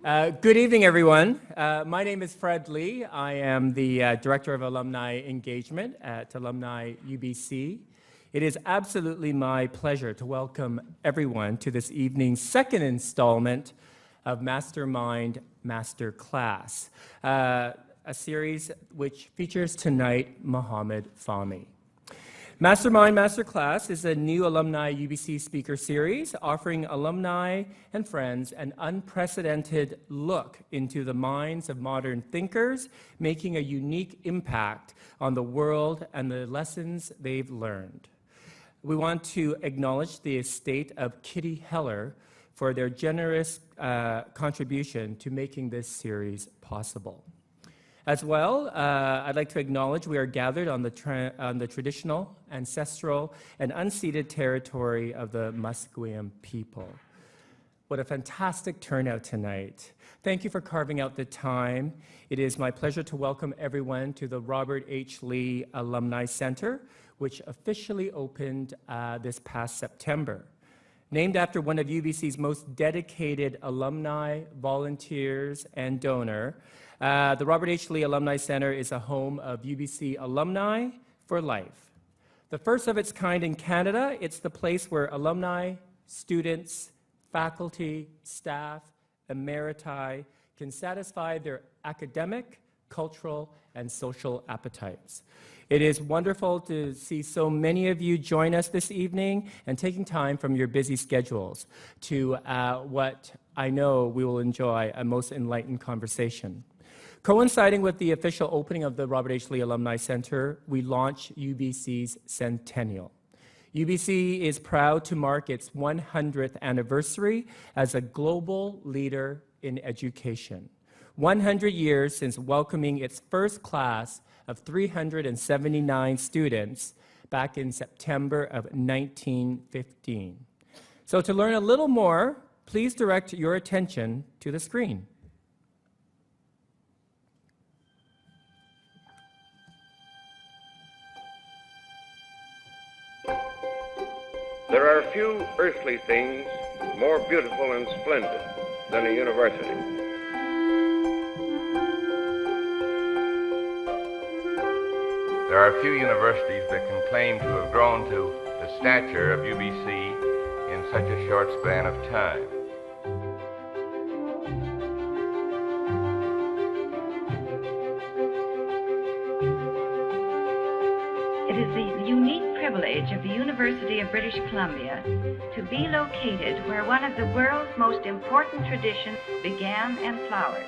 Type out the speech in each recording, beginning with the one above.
Good evening, everyone. My name is Fred Lee. I am the Director of Alumni Engagement at Alumni UBC. It is absolutely my pleasure to welcome everyone to this evening's second installment of Mastermind Masterclass, a series which features tonight Mohamed Fahmy. Mastermind Masterclass is a new Alumni UBC speaker series offering alumni and friends an unprecedented look into the minds of modern thinkers, making a unique impact on the world and the lessons they've learned. We want to acknowledge the estate of Kitty Heller for their generous contribution to making this series possible. As well, I'd like to acknowledge we are gathered on the traditional, ancestral, and unceded territory of the Musqueam people. What a fantastic turnout tonight. Thank you for carving out the time. It is my pleasure to welcome everyone to the Robert H. Lee Alumni Center, which officially opened this past September. Named after one of UBC's most dedicated alumni, volunteers, and donor, the Robert H. Lee Alumni Center is a home of UBC alumni for life. The first of its kind in Canada, it's the place where alumni, students, faculty, staff, emeriti can satisfy their academic, cultural, and social appetites. It is wonderful to see so many of you join us this evening and taking time from your busy schedules to what I know we will enjoy, a most enlightened conversation. Coinciding with the official opening of the Robert H. Lee Alumni Center, we launched UBC's Centennial. UBC is proud to mark its 100th anniversary as a global leader in education. 100 years since welcoming its first class of 379 students back in September of 1915. So to learn a little more, please direct your attention to the screen. There are few earthly things more beautiful and splendid than a university. There are few universities that can claim to have grown to the stature of UBC in such a short span of time. It is the unique privilege of the University of British Columbia to be located where one of the world's most important traditions began and flowered.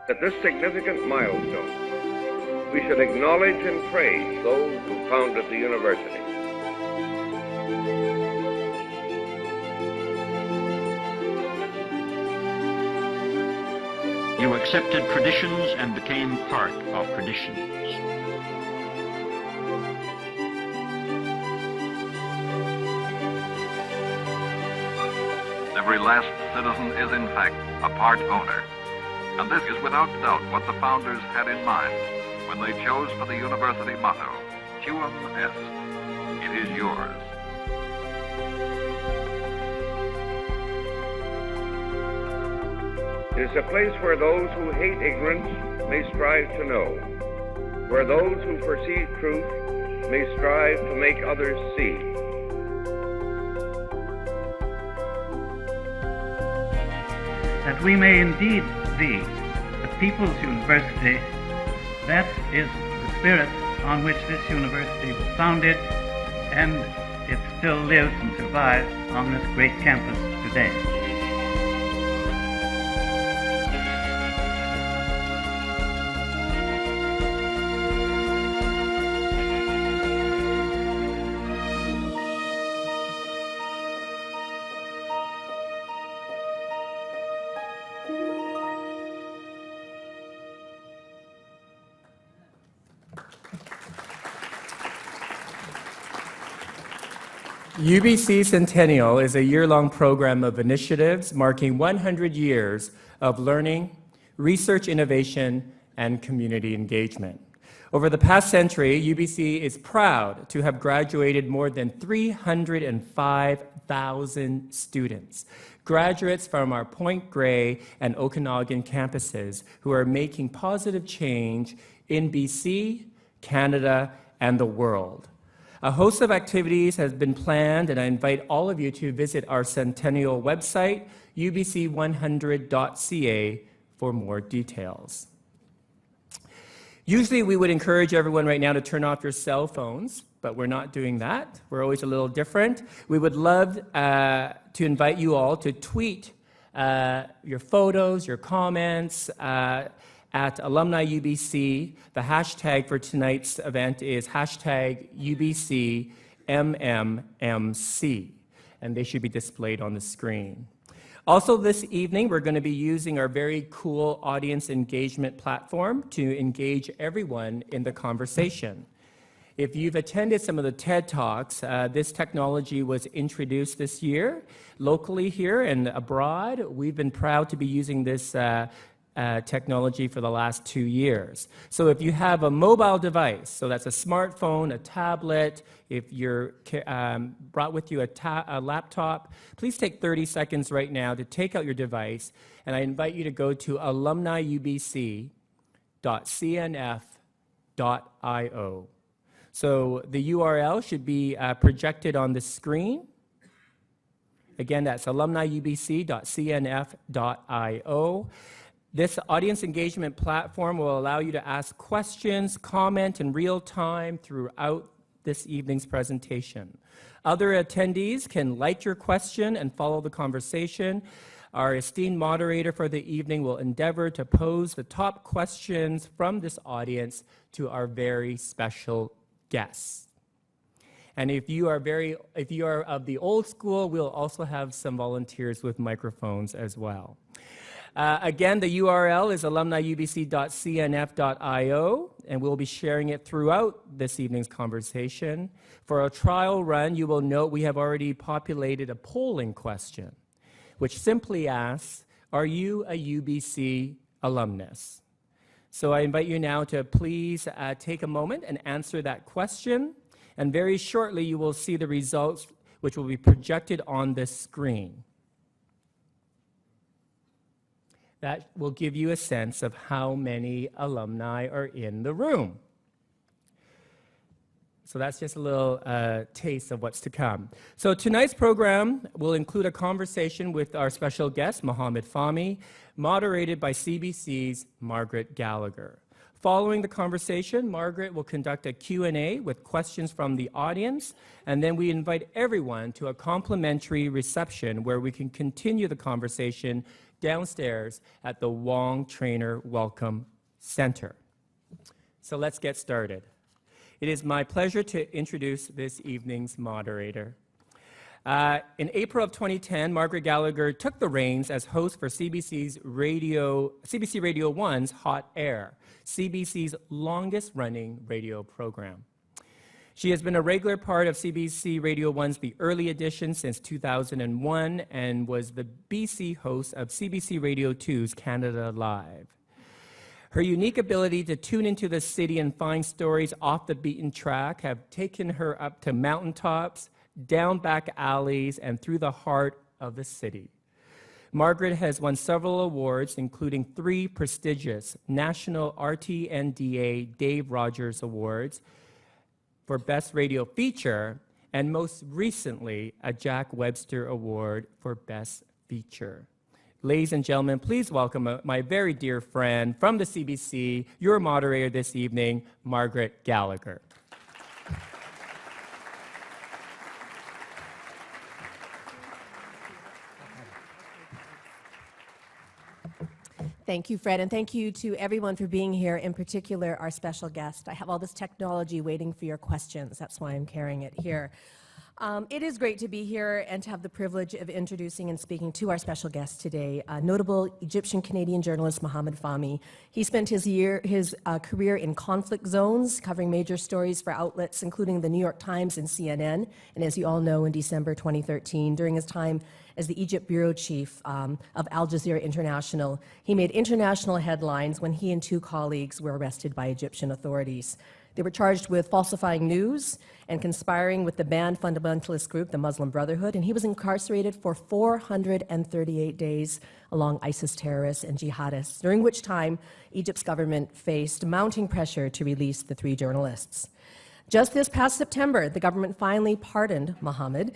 At this significant milestone, we should acknowledge and praise those who founded the university. You accepted traditions and became part of traditions. Every last citizen is, in fact, a part owner. And this is without doubt what the founders had in mind when they chose for the university motto, Tuum Est, it is yours. It is a place where those who hate ignorance may strive to know, where those who perceive truth may strive to make others see. That we may indeed be the People's University, that is the spirit on which this university was founded, and it still lives and survives on this great campus today. UBC Centennial is a year-long program of initiatives marking 100 years of learning, research innovation, and community engagement. Over the past century, UBC is proud to have graduated more than 305,000 students, graduates from our Point Grey and Okanagan campuses who are making positive change in BC, Canada, and the world. A host of activities has been planned, and I invite all of you to visit our centennial website, ubc100.ca, for more details. Usually we would encourage everyone right now to turn off your cell phones, but we're not doing that. We're always a little different. We would love to invite you all to tweet your photos, your comments at Alumni UBC. The hashtag for tonight's event is hashtag UBCMMMC, and they should be displayed on the screen. Also this evening, we're going to be using our very cool audience engagement platform to engage everyone in the conversation. If you've attended some of the TED Talks, this technology was introduced this year locally here and abroad. We've been proud to be using this technology for the last 2 years. So if you have a mobile device, so that's a smartphone, a tablet, if you're brought with you a laptop, please take 30 seconds right now to take out your device, and I invite you to go to alumniubc.cnf.io. So the URL should be projected on the screen. Again, that's alumniubc.cnf.io. This audience engagement platform will allow you to ask questions, comment in real time throughout this evening's presentation. Other attendees can like your question and follow the conversation. Our esteemed moderator for the evening will endeavor to pose the top questions from this audience to our very special guests. And if you are of the old school, we'll also have some volunteers with microphones as well. Again, the URL is alumniubc.cnf.io, and we'll be sharing it throughout this evening's conversation. For a trial run, you will note we have already populated a polling question, which simply asks, are you a UBC alumnus? So I invite you now to please take a moment and answer that question, and very shortly you will see the results, which will be projected on the screen. That will give you a sense of how many alumni are in the room. So that's just a little taste of what's to come. So tonight's program will include a conversation with our special guest, Mohamed Fahmy, moderated by CBC's Margaret Gallagher. Following the conversation, Margaret will conduct a Q&A with questions from the audience, and then we invite everyone to a complimentary reception where we can continue the conversation downstairs at the Wong Trainer Welcome Center. So let's get started. It is my pleasure to introduce this evening's moderator. In April of 2010, Margaret Gallagher took the reins as host for CBC Radio 1's Hot Air, CBC's longest-running radio program. She has been a regular part of CBC Radio 1's The Early Edition since 2001 and was the BC host of CBC Radio 2's Canada Live. Her unique ability to tune into the city and find stories off the beaten track have taken her up to mountaintops, down back alleys, and through the heart of the city. Margaret has won several awards, including 3 prestigious National RTNDA Dave Rogers Awards for Best Radio Feature, and most recently, a Jack Webster Award for Best Feature. Ladies and gentlemen, please welcome my very dear friend from the CBC, your moderator this evening, Margaret Gallagher. Thank you, Fred, and thank you to everyone for being here, in particular our special guest. I have all this technology waiting for your questions. That's why I'm carrying it here. It is great to be here and to have the privilege of introducing and speaking to our special guest today, notable Egyptian-Canadian journalist Mohamed Fahmy. He spent his career in conflict zones, covering major stories for outlets including the New York Times and CNN. And as you all know, in December 2013, during his time as the Egypt bureau chief of Al Jazeera International, he made international headlines when he and two colleagues were arrested by Egyptian authorities. They were charged with falsifying news and conspiring with the banned fundamentalist group, the Muslim Brotherhood, and he was incarcerated for 438 days along ISIS terrorists and jihadists, during which time Egypt's government faced mounting pressure to release the three journalists. Just this past September, the government finally pardoned Mohamed,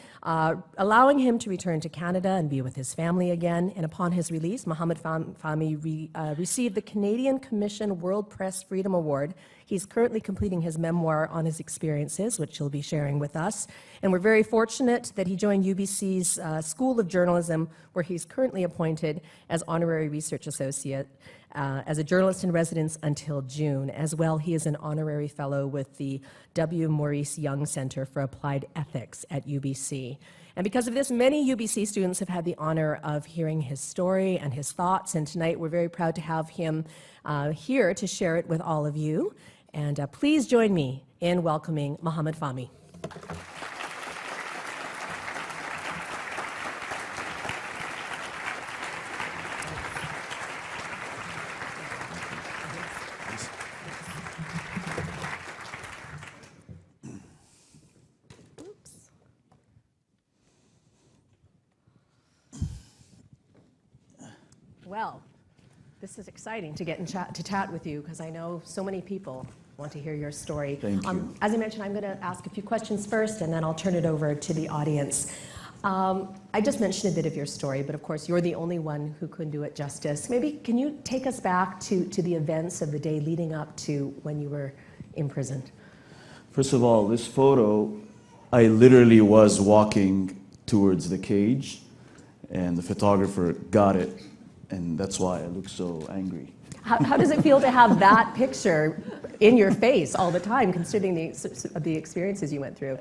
allowing him to return to Canada and be with his family again. And upon his release, Mohamed Fahmy received the Canadian Commission World Press Freedom Award. He's currently completing his memoir on his experiences, which he'll be sharing with us. And we're very fortunate that he joined UBC's School of Journalism, where he's currently appointed as Honorary Research Associate. As a journalist in residence until June. As well, he is an honorary fellow with the W. Maurice Young Center for Applied Ethics at UBC. And because of this, many UBC students have had the honor of hearing his story and his thoughts, and tonight we're very proud to have him here to share it with all of you. And please join me in welcoming Mohamed Fahmy. Well, this is exciting to get to chat with you because I know so many people want to hear your story. Thank you. As I mentioned, I'm going to ask a few questions first, and then I'll turn it over to the audience. I just mentioned a bit of your story, but of course, you're the only one who could do it justice. Maybe can you take us back to the events of the day leading up to when you were imprisoned? First of all, this photo, I literally was walking towards the cage, and the photographer got it. And that's why I look so angry. How does it feel to have that picture in your face all the time, considering the experiences you went through?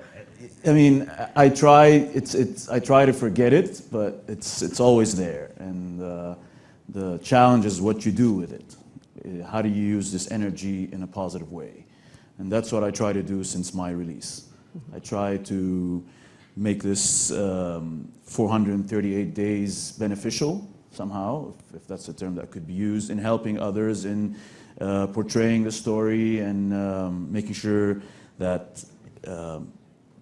I mean, I try to forget it, but it's always there. And the challenge is what you do with it. How do you use this energy in a positive way? And that's what I try to do since my release. I try to make this 438 days beneficial somehow, if that's a term that could be used, in helping others, in portraying the story, and making sure that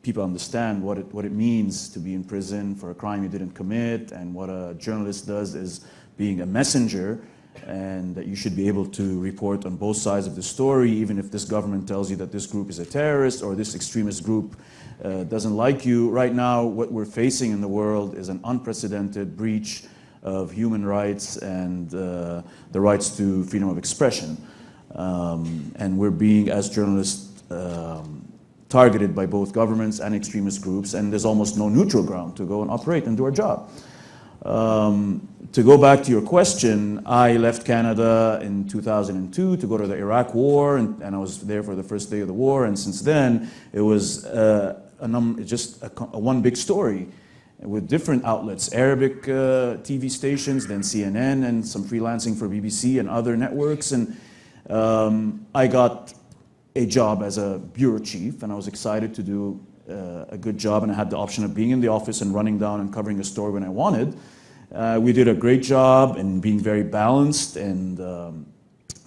people understand what it means to be in prison for a crime you didn't commit, and what a journalist does is being a messenger, and that you should be able to report on both sides of the story, even if this government tells you that this group is a terrorist or this extremist group doesn't like you. Right now, what we're facing in the world is an unprecedented breach of human rights and the rights to freedom of expression. And we're being, as journalists, targeted by both governments and extremist groups, and there's almost no neutral ground to go and operate and do our job. To go back to your question, I left Canada in 2002 to go to the Iraq War, and I was there for the first day of the war, and since then it was just one big story, with different outlets, Arabic TV stations, then CNN, and some freelancing for BBC and other networks. And I got a job as a bureau chief, and I was excited to do a good job, and I had the option of being in the office and running down and covering a story when I wanted. We did a great job in being very balanced and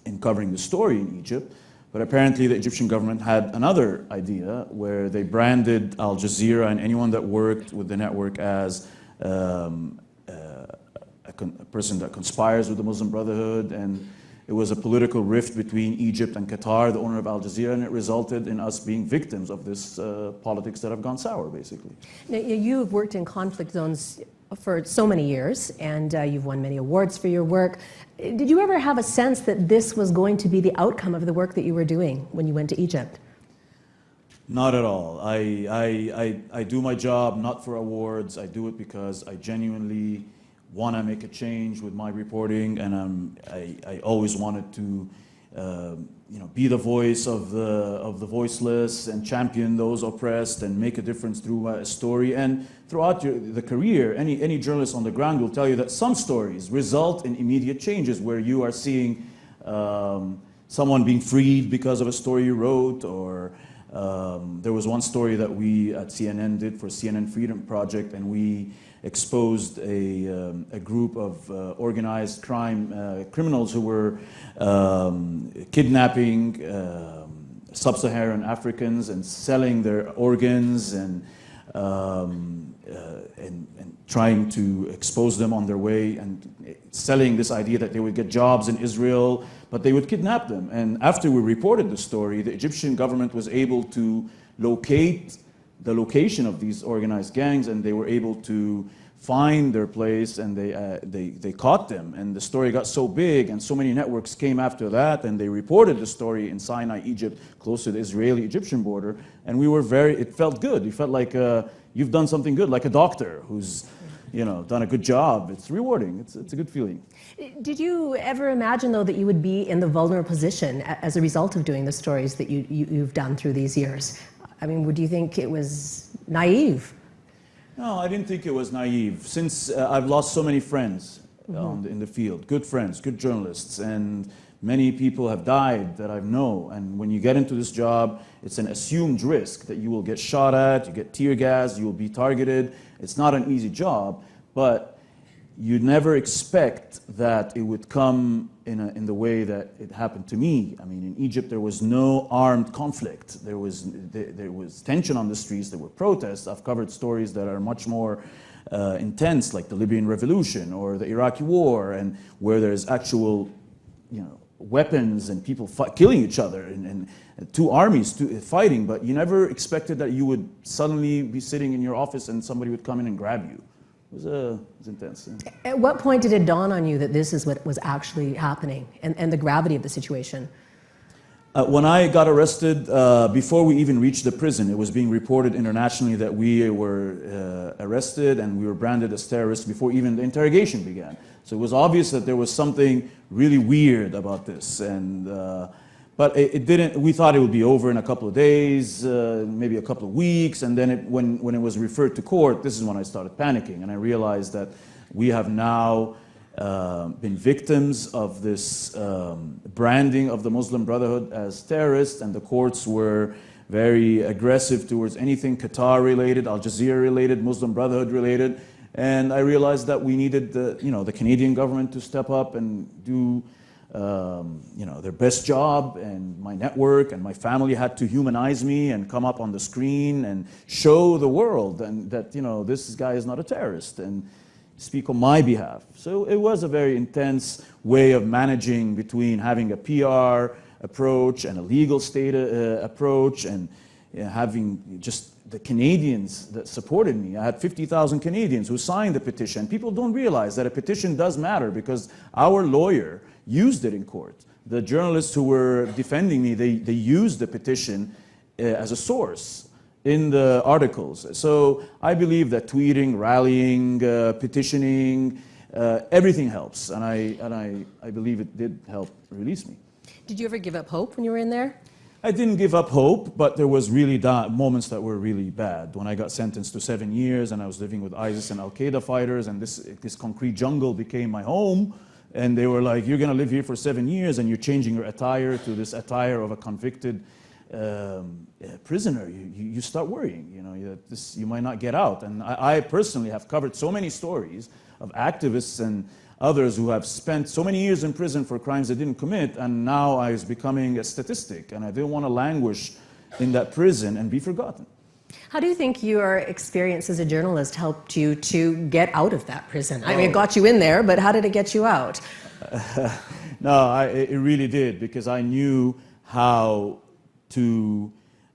in covering the story in Egypt. But apparently the Egyptian government had another idea where they branded Al Jazeera and anyone that worked with the network as a person that conspires with the Muslim Brotherhood, and it was a political rift between Egypt and Qatar, the owner of Al Jazeera, and it resulted in us being victims of this politics that have gone sour, basically. Now, you've worked in conflict zones for so many years, and you've won many awards for your work. Did you ever have a sense that this was going to be the outcome of the work that you were doing when you went to Egypt? Not at all. I do my job not for awards. I do it because I genuinely want to make a change with my reporting, and I always wanted to be the voice of the voiceless and champion those oppressed and make a difference through a story. And throughout the career, any journalist on the ground will tell you that some stories result in immediate changes where you are seeing someone being freed because of a story you wrote, or there was one story that we at CNN did for CNN Freedom Project, and we exposed a group of organized crime criminals who were kidnapping sub-Saharan Africans and selling their organs and trying to expose them on their way, and selling this idea that they would get jobs in Israel, but they would kidnap them. And after we reported the story, the Egyptian government was able to locate the location of these organized gangs, and they were able to find their place, and they caught them. And the story got so big, and so many networks came after that, and they reported the story in Sinai, Egypt, close to the Israeli-Egyptian border. And we were it felt good. You felt like you've done something good, like a doctor who's done a good job. It's rewarding. It's a good feeling. Did you ever imagine, though, that you would be in the vulnerable position as a result of doing the stories that you've done through these years? I mean, would you think it was naive? No, I didn't think it was naive. Since I've lost so many friends in the field, good friends, good journalists, and many people have died that I know. And when you get into this job, it's an assumed risk that you will get shot at, you get tear gas, you will be targeted. It's not an easy job, but you never expect that it would come in the way that it happened to me. I mean, in Egypt, there was no armed conflict. There was tension on the streets. There were protests. I've covered stories that are much more intense, like the Libyan Revolution or the Iraqi War, and where there's actual, weapons and people killing each other, and two armies fighting. But you never expected that you would suddenly be sitting in your office and somebody would come in and grab you. It was intense. Yeah. At what point did it dawn on you that this is what was actually happening, and the gravity of the situation? When I got arrested, before we even reached the prison, it was being reported internationally that we were arrested and we were branded as terrorists before even the interrogation began. So it was obvious that there was something really weird about this. But it didn't. We thought it would be over in a couple of days, maybe a couple of weeks, and then when it was referred to court, this is when I started panicking, and I realized that we have now been victims of this branding of the Muslim Brotherhood as terrorists, and the courts were very aggressive towards anything Qatar related, Al Jazeera related, Muslim Brotherhood related, and I realized that we needed the Canadian government to step up and do their best job, and my network and my family had to humanize me and come up on the screen and show the world and that this guy is not a terrorist and speak on my behalf. So it was a very intense way of managing between having a PR approach and a legal state approach, and having just the Canadians that supported me. I had 50,000 Canadians who signed the petition. People don't realize that a petition does matter because our lawyer used it in court. The journalists who were defending me, they used the petition as a source in the articles. So I believe that tweeting, rallying, petitioning, everything helps, and I believe it did help release me. Did you ever give up hope when you were in there? I didn't give up hope, but there was really moments that were really bad. When I got sentenced to 7 years and I was living with ISIS and Al-Qaeda fighters, and this concrete jungle became my home, and they were like, you're going to live here for 7 years and you're changing your attire to this attire of a convicted prisoner. You start worrying, you might not get out. And I personally have covered so many stories of activists and others who have spent so many years in prison for crimes they didn't commit, and now I was becoming a statistic, and I didn't want to languish in that prison and be forgotten. How do you think your experience as a journalist helped you to get out of that prison? I mean, it got you in there, but how did it get you out? No, it really did, because I knew how to,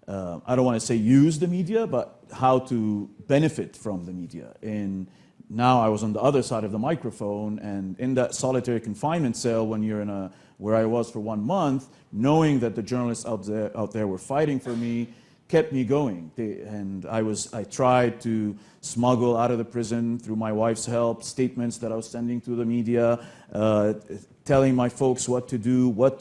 I don't want to say use the media, but how to benefit from the media. And now I was on the other side of the microphone, and in that solitary confinement cell, when you're where I was for 1 month, knowing that the journalists out there were fighting for me, kept me going. And I tried to smuggle out of the prison, through my wife's help, statements that I was sending to the media, telling my folks what to do, what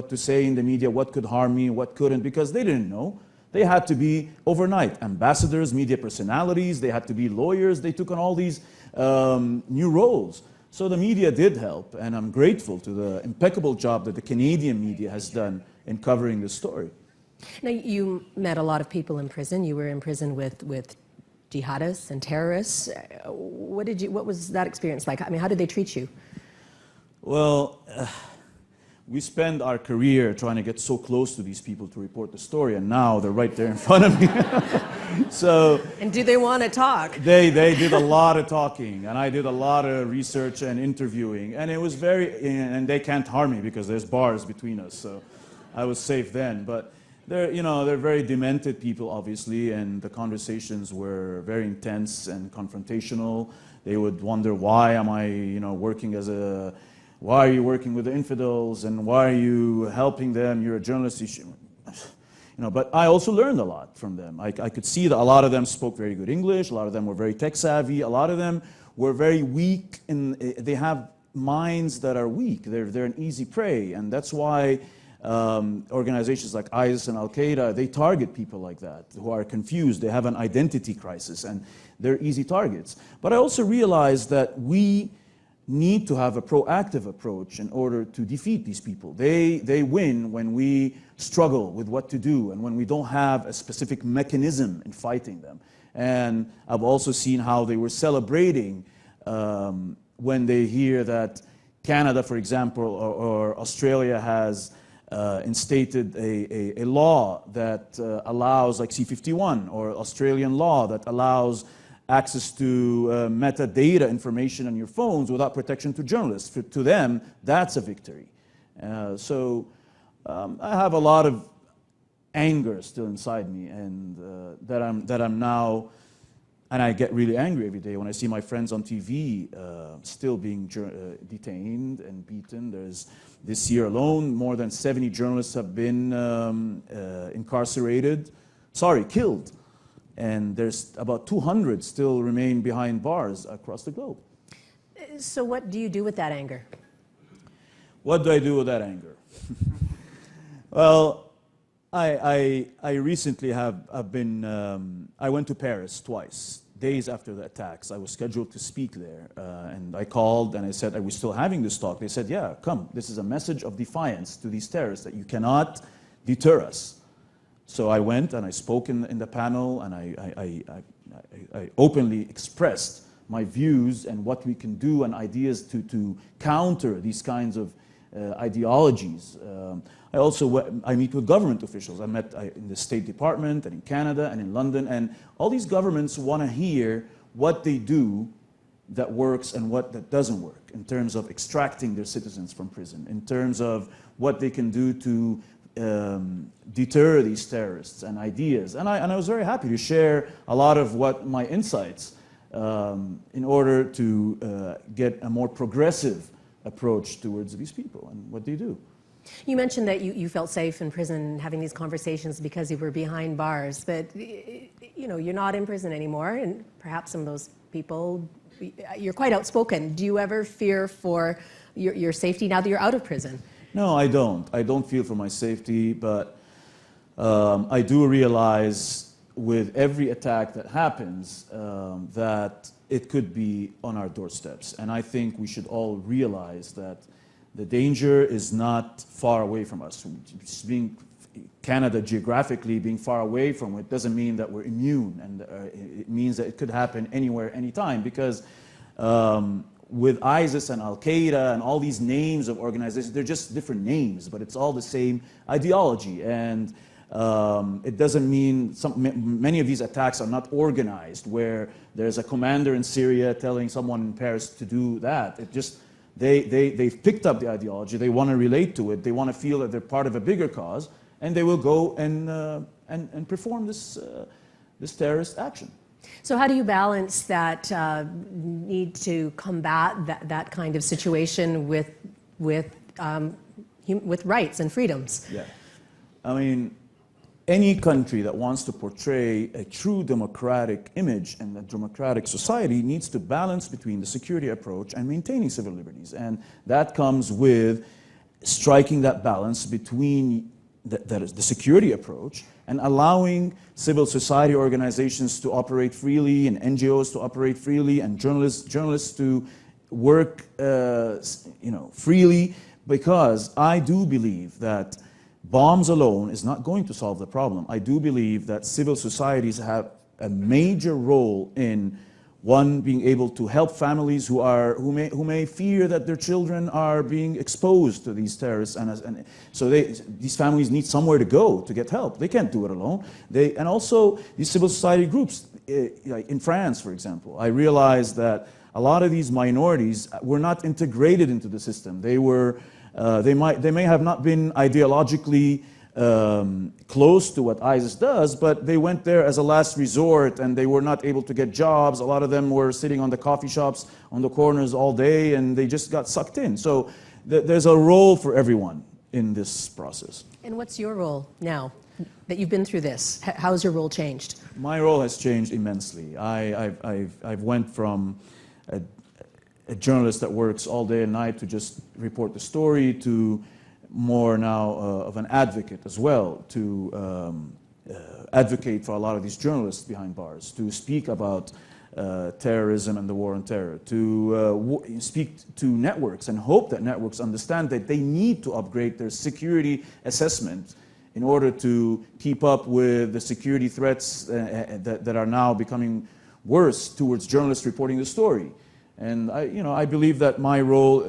to say in the media, what could harm me, what couldn't, because they didn't know. They had to be overnight ambassadors, media personalities, they had to be lawyers, they took on all these new roles. So the media did help, and I'm grateful to the impeccable job that the Canadian media has done in covering this story. Now, you met a lot of people in prison. You were in prison with jihadists and terrorists. What was that experience like? I mean, how did they treat you? Well, we spend our career trying to get so close to these people to report the story, and now they're right there in front of me. And do they want to talk? They did a lot of talking, and I did a lot of research and interviewing, and it was and they can't harm me because there's bars between us, so I was safe then. But they're very demented people, obviously, and the conversations were very intense and confrontational. They would wonder, why am I, working why are you working with the infidels, and why are you helping them? You're a journalist. But I also learned a lot from them. I could see that a lot of them spoke very good English. A lot of them were very tech savvy. A lot of them were very weak, and they have minds that are weak. They're an easy prey, and that's why organizations like ISIS and Al-Qaeda, they target people like that who are confused. They have an identity crisis, and they're easy targets. But I also realized that we need to have a proactive approach in order to defeat these people. They win when we struggle with what to do and when we don't have a specific mechanism in fighting them. And I've also seen how they were celebrating when they hear that Canada, for example, or Australia has instated a law that allows, like C-51, or Australian law that allows access to metadata information on your phones without protection to journalists. To them, that's a victory. So I have a lot of anger still inside me, and that I'm now, and I get really angry every day when I see my friends on TV still being detained and beaten. There's, this year alone, more than 70 journalists have been killed. And there's about 200 still remain behind bars across the globe. So what do you do with that anger? What do I do with that anger? Well, I recently have been, I went to Paris twice, days after the attacks. I was scheduled to speak there, and I called and I said, are we still having this talk? They said, yeah, come. This is a message of defiance to these terrorists that you cannot deter us. So I went and I spoke in the panel, and I openly expressed my views and what we can do and ideas to counter these kinds of ideologies. I meet with government officials. I met in the State Department and in Canada and in London, and all these governments want to hear what they do that works and what that doesn't work in terms of extracting their citizens from prison, in terms of what they can do to deter these terrorists and ideas. And I was very happy to share a lot of my insights in order to get a more progressive approach towards these people and what they do. You mentioned that you felt safe in prison having these conversations because you were behind bars, but you're not in prison anymore, and perhaps some of those people, you're quite outspoken. Do you ever fear for your safety now that you're out of prison? No, I don't. I don't feel for my safety, but I do realize with every attack that happens that it could be on our doorsteps. And I think we should all realize that the danger is not far away from us. Canada geographically being far away from it doesn't mean that we're immune, and it means that it could happen anywhere, anytime, because with ISIS and Al-Qaeda and all these names of organizations, they're just different names, but it's all the same ideology. And it doesn't mean, many of these attacks are not organized, where there's a commander in Syria telling someone in Paris to do that. It just, they've picked up the ideology, they want to relate to it, they want to feel that they're part of a bigger cause, and they will go and perform this terrorist action. So how do you balance that need to combat that kind of situation with rights and freedoms? Yeah, I mean, any country that wants to portray a true democratic image and a democratic society needs to balance between the security approach and maintaining civil liberties. And that comes with striking that balance between the security approach and allowing civil society organizations to operate freely and NGOs to operate freely and journalists to work freely, because I do believe that bombs alone is not going to solve the problem. I do believe that civil societies have a major role in, one, being able to help families who may fear that their children are being exposed to these terrorists, and so these families need somewhere to go to get help. They can't do it alone. And also these civil society groups, like in France, for example, I realized that a lot of these minorities were not integrated into the system. They may have not been ideologically close to what ISIS does, but they went there as a last resort and they were not able to get jobs. A lot of them were sitting on the coffee shops on the corners all day and they just got sucked in. So there's a role for everyone in this process. And what's your role now that you've been through this? How has your role changed? My role has changed immensely. I've went from a journalist that works all day and night to just report the story to more now of an advocate as well, to advocate for a lot of these journalists behind bars, to speak about terrorism and the war on terror, to speak to networks and hope that networks understand that they need to upgrade their security assessment in order to keep up with the security threats that are now becoming worse towards journalists reporting the story. And I believe that my role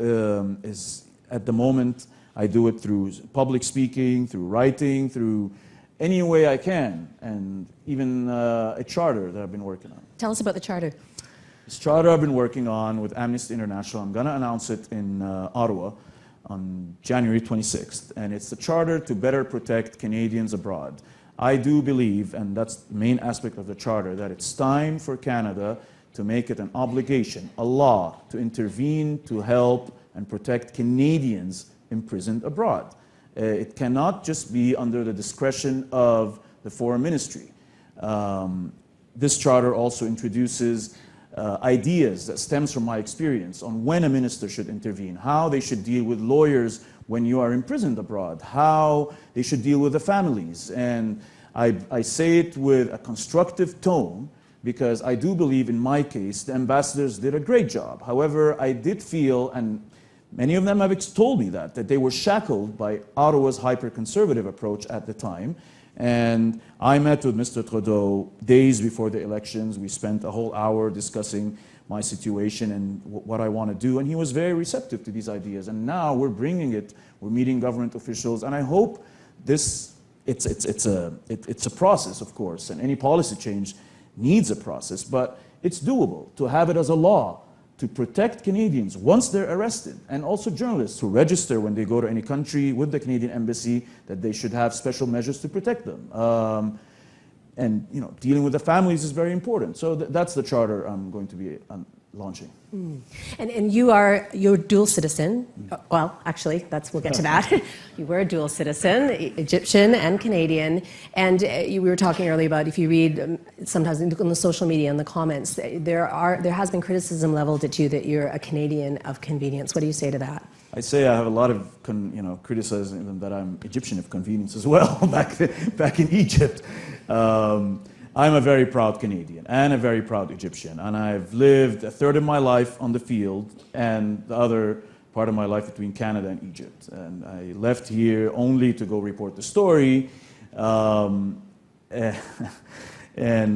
is, at the moment, I do it through public speaking, through writing, through any way I can, and even a charter that I've been working on. Tell us about the charter. This charter I've been working on with Amnesty International. I'm going to announce it in Ottawa on January 26th, and it's a charter to better protect Canadians abroad. I do believe, and that's the main aspect of the charter, that it's time for Canada to make it an obligation, a law, to intervene to help and protect Canadians imprisoned abroad. It cannot just be under the discretion of the Foreign Ministry. This charter also introduces ideas that stems from my experience on when a minister should intervene, how they should deal with lawyers when you are imprisoned abroad, how they should deal with the families. And I say it with a constructive tone because I do believe in my case the ambassadors did a great job. However, I did feel, and many of them have told me that they were shackled by Ottawa's hyper-conservative approach at the time. And I met with Mr. Trudeau days before the elections. We spent a whole hour discussing my situation and what I want to do. And he was very receptive to these ideas. And now we're bringing it, we're meeting government officials. And I hope it's a process, of course. And any policy change needs a process. But it's doable to have it as a law, to protect Canadians once they're arrested, and also journalists who register when they go to any country with the Canadian Embassy, that they should have special measures to protect them. And dealing with the families is very important. So that's the charter I'm going to be launching. And you're a dual citizen. Well, actually, we'll get to that. You were a dual citizen, Egyptian and Canadian. And we were talking earlier about, if you read sometimes in the social media and the comments, there has been criticism leveled at you that you're a Canadian of convenience. What do you say to that? I say I have a lot of criticism that I'm Egyptian of convenience as well, back in Egypt. I'm a very proud Canadian and a very proud Egyptian, and I've lived a third of my life on the field and the other part of my life between Canada and Egypt. And I left here only to go report the story. And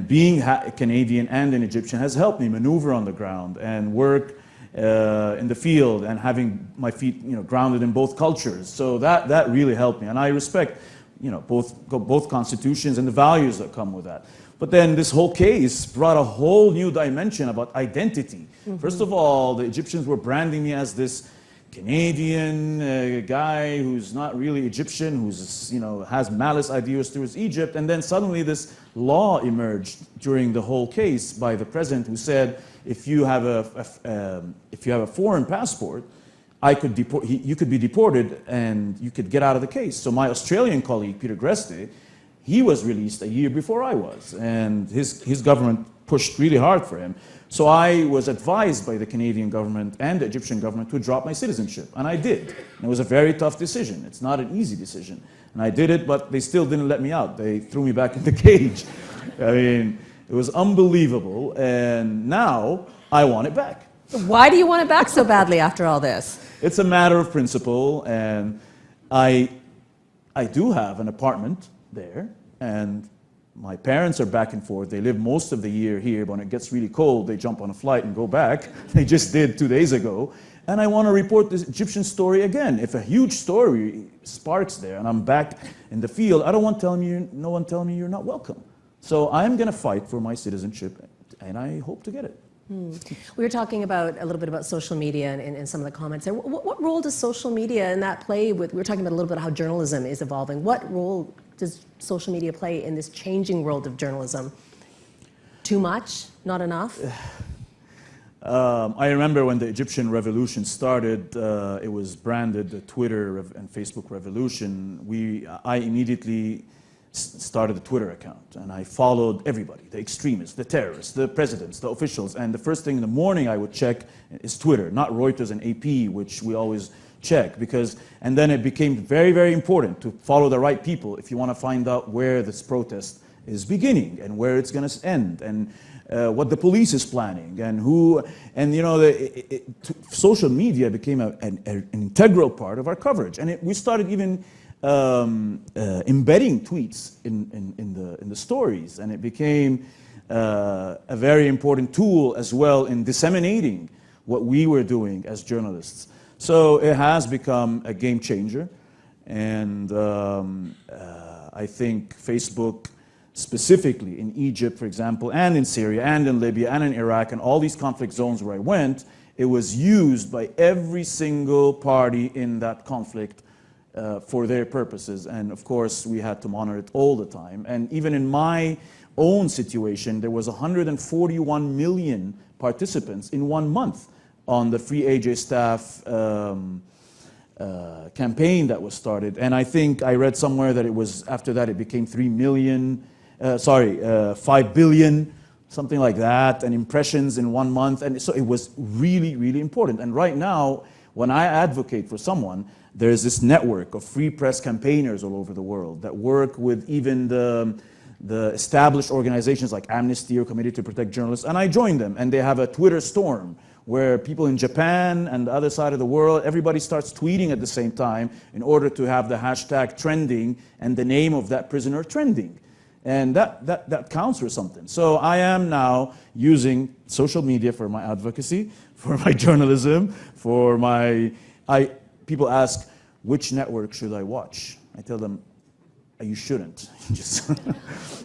being Canadian and an Egyptian has helped me maneuver on the ground and work in the field and having my feet grounded in both cultures. So that really helped me, and I respect both constitutions and the values that come with that. But then this whole case brought a whole new dimension about identity. Mm-hmm. First of all, the Egyptians were branding me as this Canadian guy who's not really Egyptian, who's has malice ideas towards Egypt. And then suddenly this law emerged during the whole case by the president, who said, if you have a foreign passport, you could be deported and you could get out of the case. So my Australian colleague, Peter Greste, he was released a year before I was, and his government pushed really hard for him. So I was advised by the Canadian government and the Egyptian government to drop my citizenship, and I did. And it was a very tough decision. It's not an easy decision. And I did it, but they still didn't let me out. They threw me back in the cage. I mean, it was unbelievable, and now I want it back. Why do you want it back so badly after all this? It's a matter of principle, and I do have an apartment there, and my parents are back and forth. They live most of the year here, but when it gets really cold, they jump on a flight and go back. They just did 2 days ago. And I want to report this Egyptian story again. If a huge story sparks there and I'm back in the field, I don't want no one telling me you're not welcome. So I'm going to fight for my citizenship, and I hope to get it. We were talking about a little bit about social media and some of the comments there. What role does social media in that play with, we were talking about a little bit how journalism is evolving. What role does social media play in this changing world of journalism? Too much? Not enough? I remember when the Egyptian revolution started, it was branded the Twitter and Facebook revolution. I immediately started a Twitter account, and I followed everybody, the extremists, the terrorists, the presidents, the officials, and the first thing in the morning I would check is Twitter, not Reuters and AP, which we always check, and then it became very, very important to follow the right people if you want to find out where this protest is beginning and where it's going to end, and what the police is planning, and who, and you know, social media became an integral part of our coverage, and we started even embedding tweets in the stories, and it became a very important tool as well in disseminating what we were doing as journalists. So it has become a game changer, and I think Facebook, specifically in Egypt, for example, and in Syria, and in Libya, and in Iraq, and all these conflict zones where I went, it was used by every single party in that conflict for their purposes, and of course we had to monitor it all the time. And even in my own situation, there was 141 million participants in 1 month on the Free AJ Staff campaign that was started. And I think I read somewhere that it was, after that it became 5 billion, something like that, and impressions in 1 month. And so it was really, really important. And right now, when I advocate for someone, there's this network of free press campaigners all over the world that work with even the established organizations like Amnesty or Committee to Protect Journalists, and I join them, and they have a Twitter storm where people in Japan and the other side of the world, everybody starts tweeting at the same time in order to have the hashtag trending and the name of that prisoner trending. And that counts for something. So I am now using social media for my advocacy, for my journalism, for my... People ask, which network should I watch? I tell them, you shouldn't.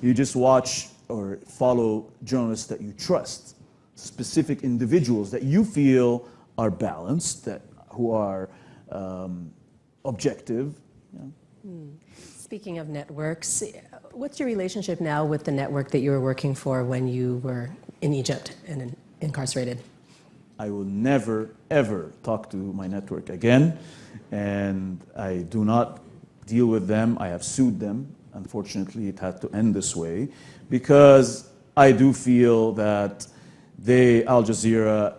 You just watch or follow journalists that you trust, specific individuals that you feel are balanced, who are objective. You know. Speaking of networks, what's your relationship now with the network that you were working for when you were in Egypt and incarcerated? I will never, ever talk to my network again, and I do not deal with them. I have sued them. Unfortunately, it had to end this way, because I do feel that Al Jazeera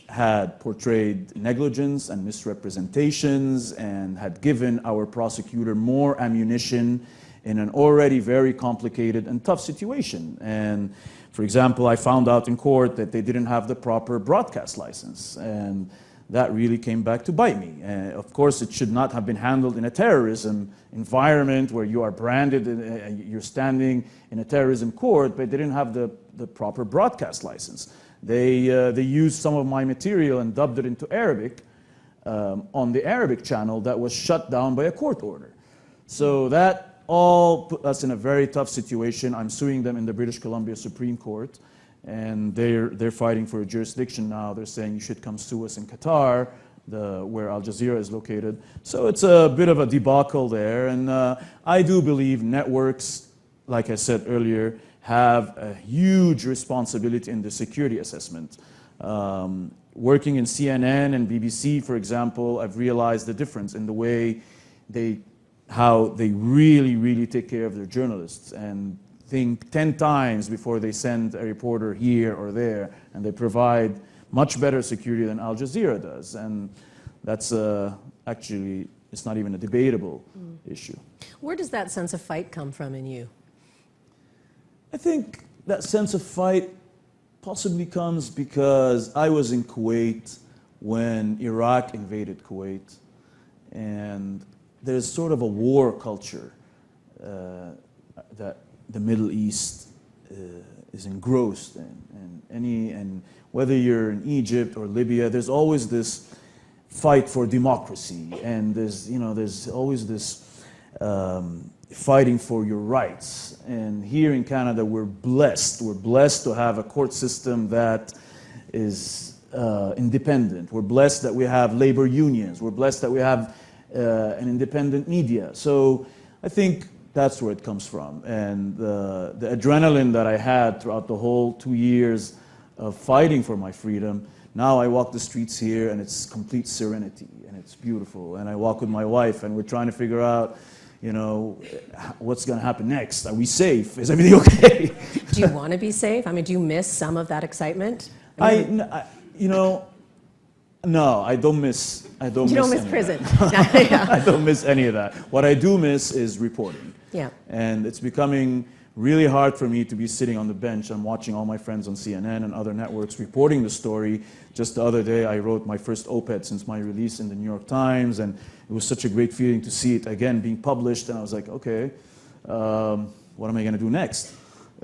had portrayed negligence and misrepresentations and had given our prosecutor more ammunition in an already very complicated and tough situation. And for example, I found out in court that they didn't have the proper broadcast license, and that really came back to bite me. Of course, it should not have been handled in a terrorism environment where you are branded, you're standing in a terrorism court, but they didn't have the proper broadcast license. They used some of my material and dubbed it into Arabic on the Arabic channel that was shut down by a court order. So that all put us in a very tough situation. I'm suing them in the British Columbia Supreme Court, and they're fighting for a jurisdiction now. They're saying you should come sue us in Qatar, where Al Jazeera is located. So it's a bit of a debacle there, and I do believe networks, like I said earlier, have a huge responsibility in the security assessment. Working in CNN and BBC, for example, I've realized the difference in the way they how they really, really take care of their journalists and think 10 times before they send a reporter here or there, and they provide much better security than Al Jazeera does. And that's actually, it's not even a debatable issue. Where does that sense of fight come from in you? I think that sense of fight possibly comes because I was in Kuwait when Iraq invaded Kuwait, and there's sort of a war culture that the Middle East is engrossed in. And whether you're in Egypt or Libya, there's always this fight for democracy, and there's always this fighting for your rights. And here in Canada, we're blessed. We're blessed to have a court system that is independent. We're blessed that we have labor unions. We're blessed that we have an independent media. So I think that's where it comes from. And the adrenaline that I had throughout the whole 2 years of fighting for my freedom, now I walk the streets here and it's complete serenity and it's beautiful. And I walk with my wife and we're trying to figure out, what's going to happen next? Are we safe? Is everything okay? Do you want to be safe? I mean, do you miss some of that excitement? No, I don't miss. You don't miss prison. I don't miss any of that. What I do miss is reporting. Yeah. And it's becoming really hard for me to be sitting on the bench and watching all my friends on CNN and other networks reporting the story. Just the other day, I wrote my first op-ed since my release in the New York Times, and it was such a great feeling to see it again being published. And I was like, okay, what am I going to do next?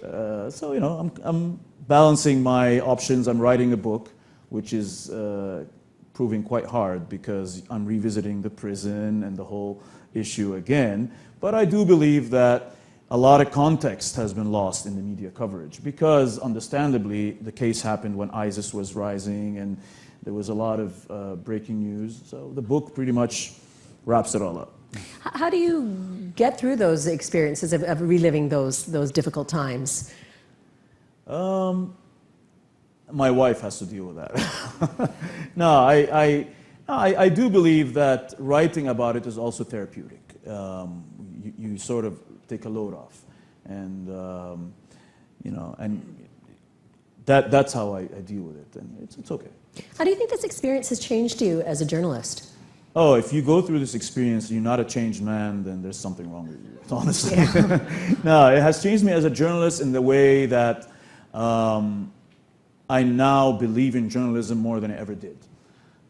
I'm balancing my options. I'm writing a book, which is proving quite hard because I'm revisiting the prison and the whole issue again. But I do believe that a lot of context has been lost in the media coverage because, understandably, the case happened when ISIS was rising and there was a lot of breaking news. So the book pretty much wraps it all up. How do you get through those experiences of reliving those difficult times? My wife has to deal with that. No, I do believe that writing about it is also therapeutic. You sort of take a load off, and and that's how I deal with it, and it's okay. How do you think this experience has changed you as a journalist? Oh, if you go through this experience, you're not a changed man, then there's something wrong with you, honestly. Yeah. No, it has changed me as a journalist in the way that I now believe in journalism more than I ever did,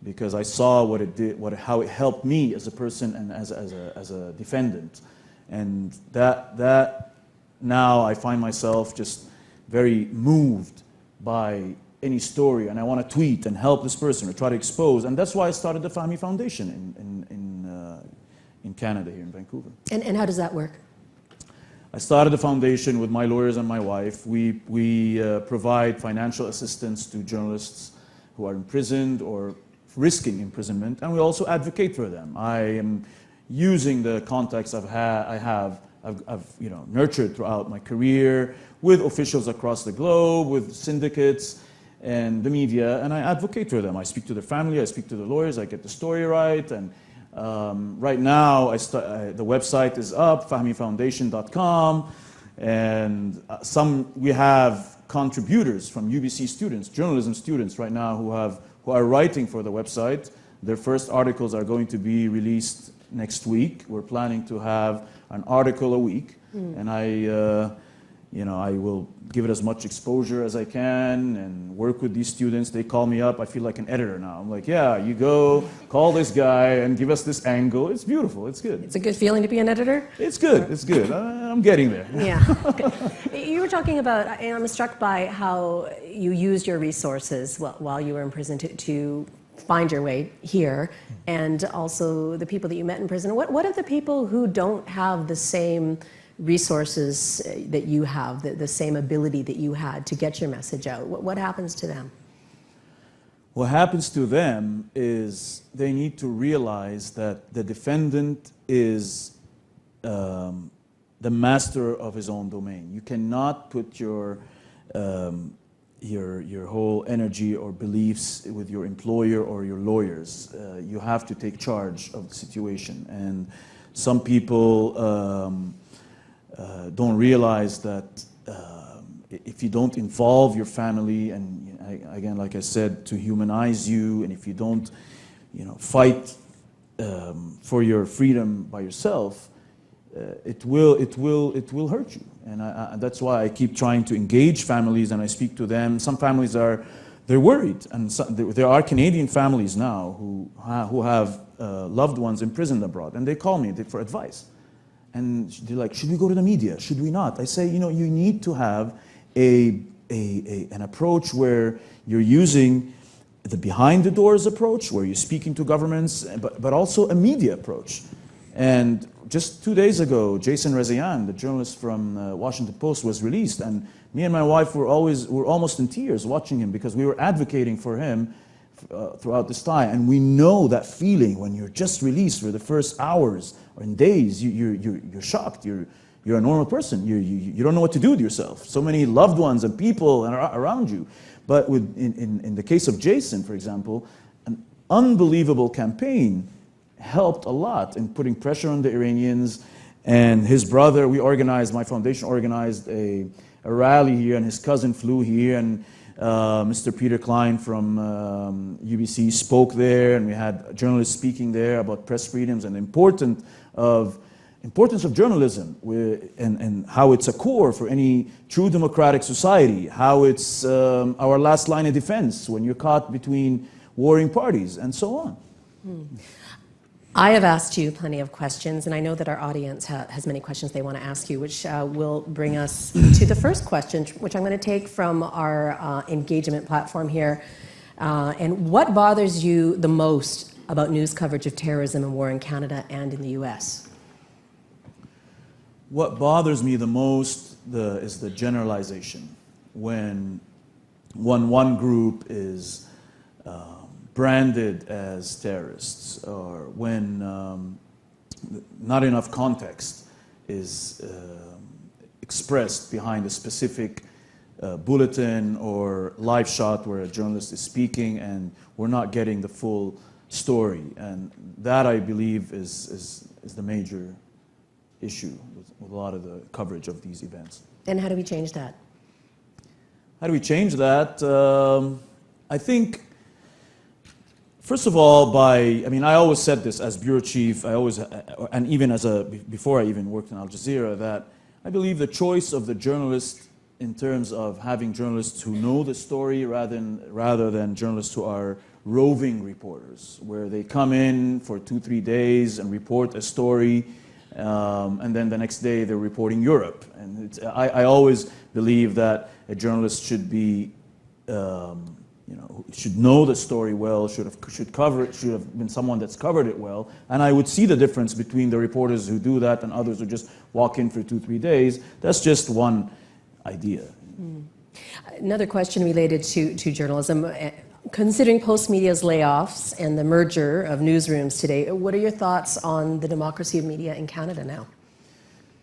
because I saw what it did, how it helped me as a person and as a defendant, and that now I find myself just very moved by any story, and I want to tweet and help this person or try to expose, and that's why I started the Fahmy Foundation in Canada here in Vancouver. And how does that work? I started the foundation with my lawyers and my wife. We provide financial assistance to journalists who are imprisoned or risking imprisonment, and we also advocate for them. I am using the contacts I've nurtured throughout my career with officials across the globe, with syndicates and the media, and I advocate for them. I speak to their family, I speak to the lawyers, I get the story right, and right now the website is up, fahmyfoundation.com, and we have contributors from UBC students, journalism students right now who are writing for the website. Their first articles are going to be released next week. We're planning to have an article a week, and I will give it as much exposure as I can and work with these students. They call me up. I feel like an editor now. I'm like, yeah, you go, call this guy and give us this angle. It's beautiful. It's good. It's a good feeling to be an editor? It's good. It's good. I'm getting there. Yeah. You were talking about, and I'm struck by how you used your resources while you were in prison to find your way here, and also the people that you met in prison. What are the people who don't have the same resources that you have, the same ability that you had to get your message out? What happens to them? What happens to them is they need to realize that the defendant is the master of his own domain. You cannot put your whole energy or beliefs with your employer or your lawyers. You have to take charge of the situation. And Some people don't realize that if you don't involve your family and, again, like I said, to humanize you, and if you don't, fight for your freedom by yourself, it will hurt you. And that's why I keep trying to engage families, and I speak to them. Some families they're worried, and there are Canadian families now who have loved ones imprisoned abroad, and they call me for advice. And they're like, should we go to the media? Should we not? I say, you need to have an approach where you're using the behind the doors approach, where you're speaking to governments, but also a media approach. And just 2 days ago, Jason Rezaian, the journalist from Washington Post, was released, and me and my wife were almost in tears watching him, because we were advocating for him throughout this time. And we know that feeling when you're just released for the first hours or in days. You're shocked. You're a normal person. You don't know what to do with yourself. So many loved ones and people are around you. But in the case of Jason, for example, an unbelievable campaign helped a lot in putting pressure on the Iranians. And his brother, my foundation organized a rally here, and his cousin flew here, and Mr. Peter Klein from UBC spoke there, and we had journalists speaking there about press freedoms and the importance of journalism, and how it's a core for any true democratic society, how it's our last line of defense when you're caught between warring parties, and so on. I have asked you plenty of questions, and I know that our audience has many questions they want to ask you, which will bring us to the first question, which I'm going to take from our engagement platform here. And what bothers you the most about news coverage of terrorism and war in Canada and in the U.S.? What bothers me the most is the generalization. When one group is branded as terrorists, or when not enough context is expressed behind a specific bulletin or live shot where a journalist is speaking, and we're not getting the full story. And that, I believe, is the major issue with a lot of the coverage of these events. And how do we change that? How do we change that? I think, first of all, I always said this as bureau chief, and even before I even worked in Al Jazeera, that I believe the choice of the journalist in terms of having journalists who know the story rather than journalists who are roving reporters, where they come in for 2-3 days and report a story, and then the next day they're reporting Europe. And I always believe that a journalist should be should know the story well, should cover it, should have been someone that's covered it well. And I would see the difference between the reporters who do that and others who just walk in for 2-3 days. That's just one idea. Another question related to journalism. Considering Postmedia's layoffs and the merger of newsrooms today, what are your thoughts on the democracy of media in Canada now?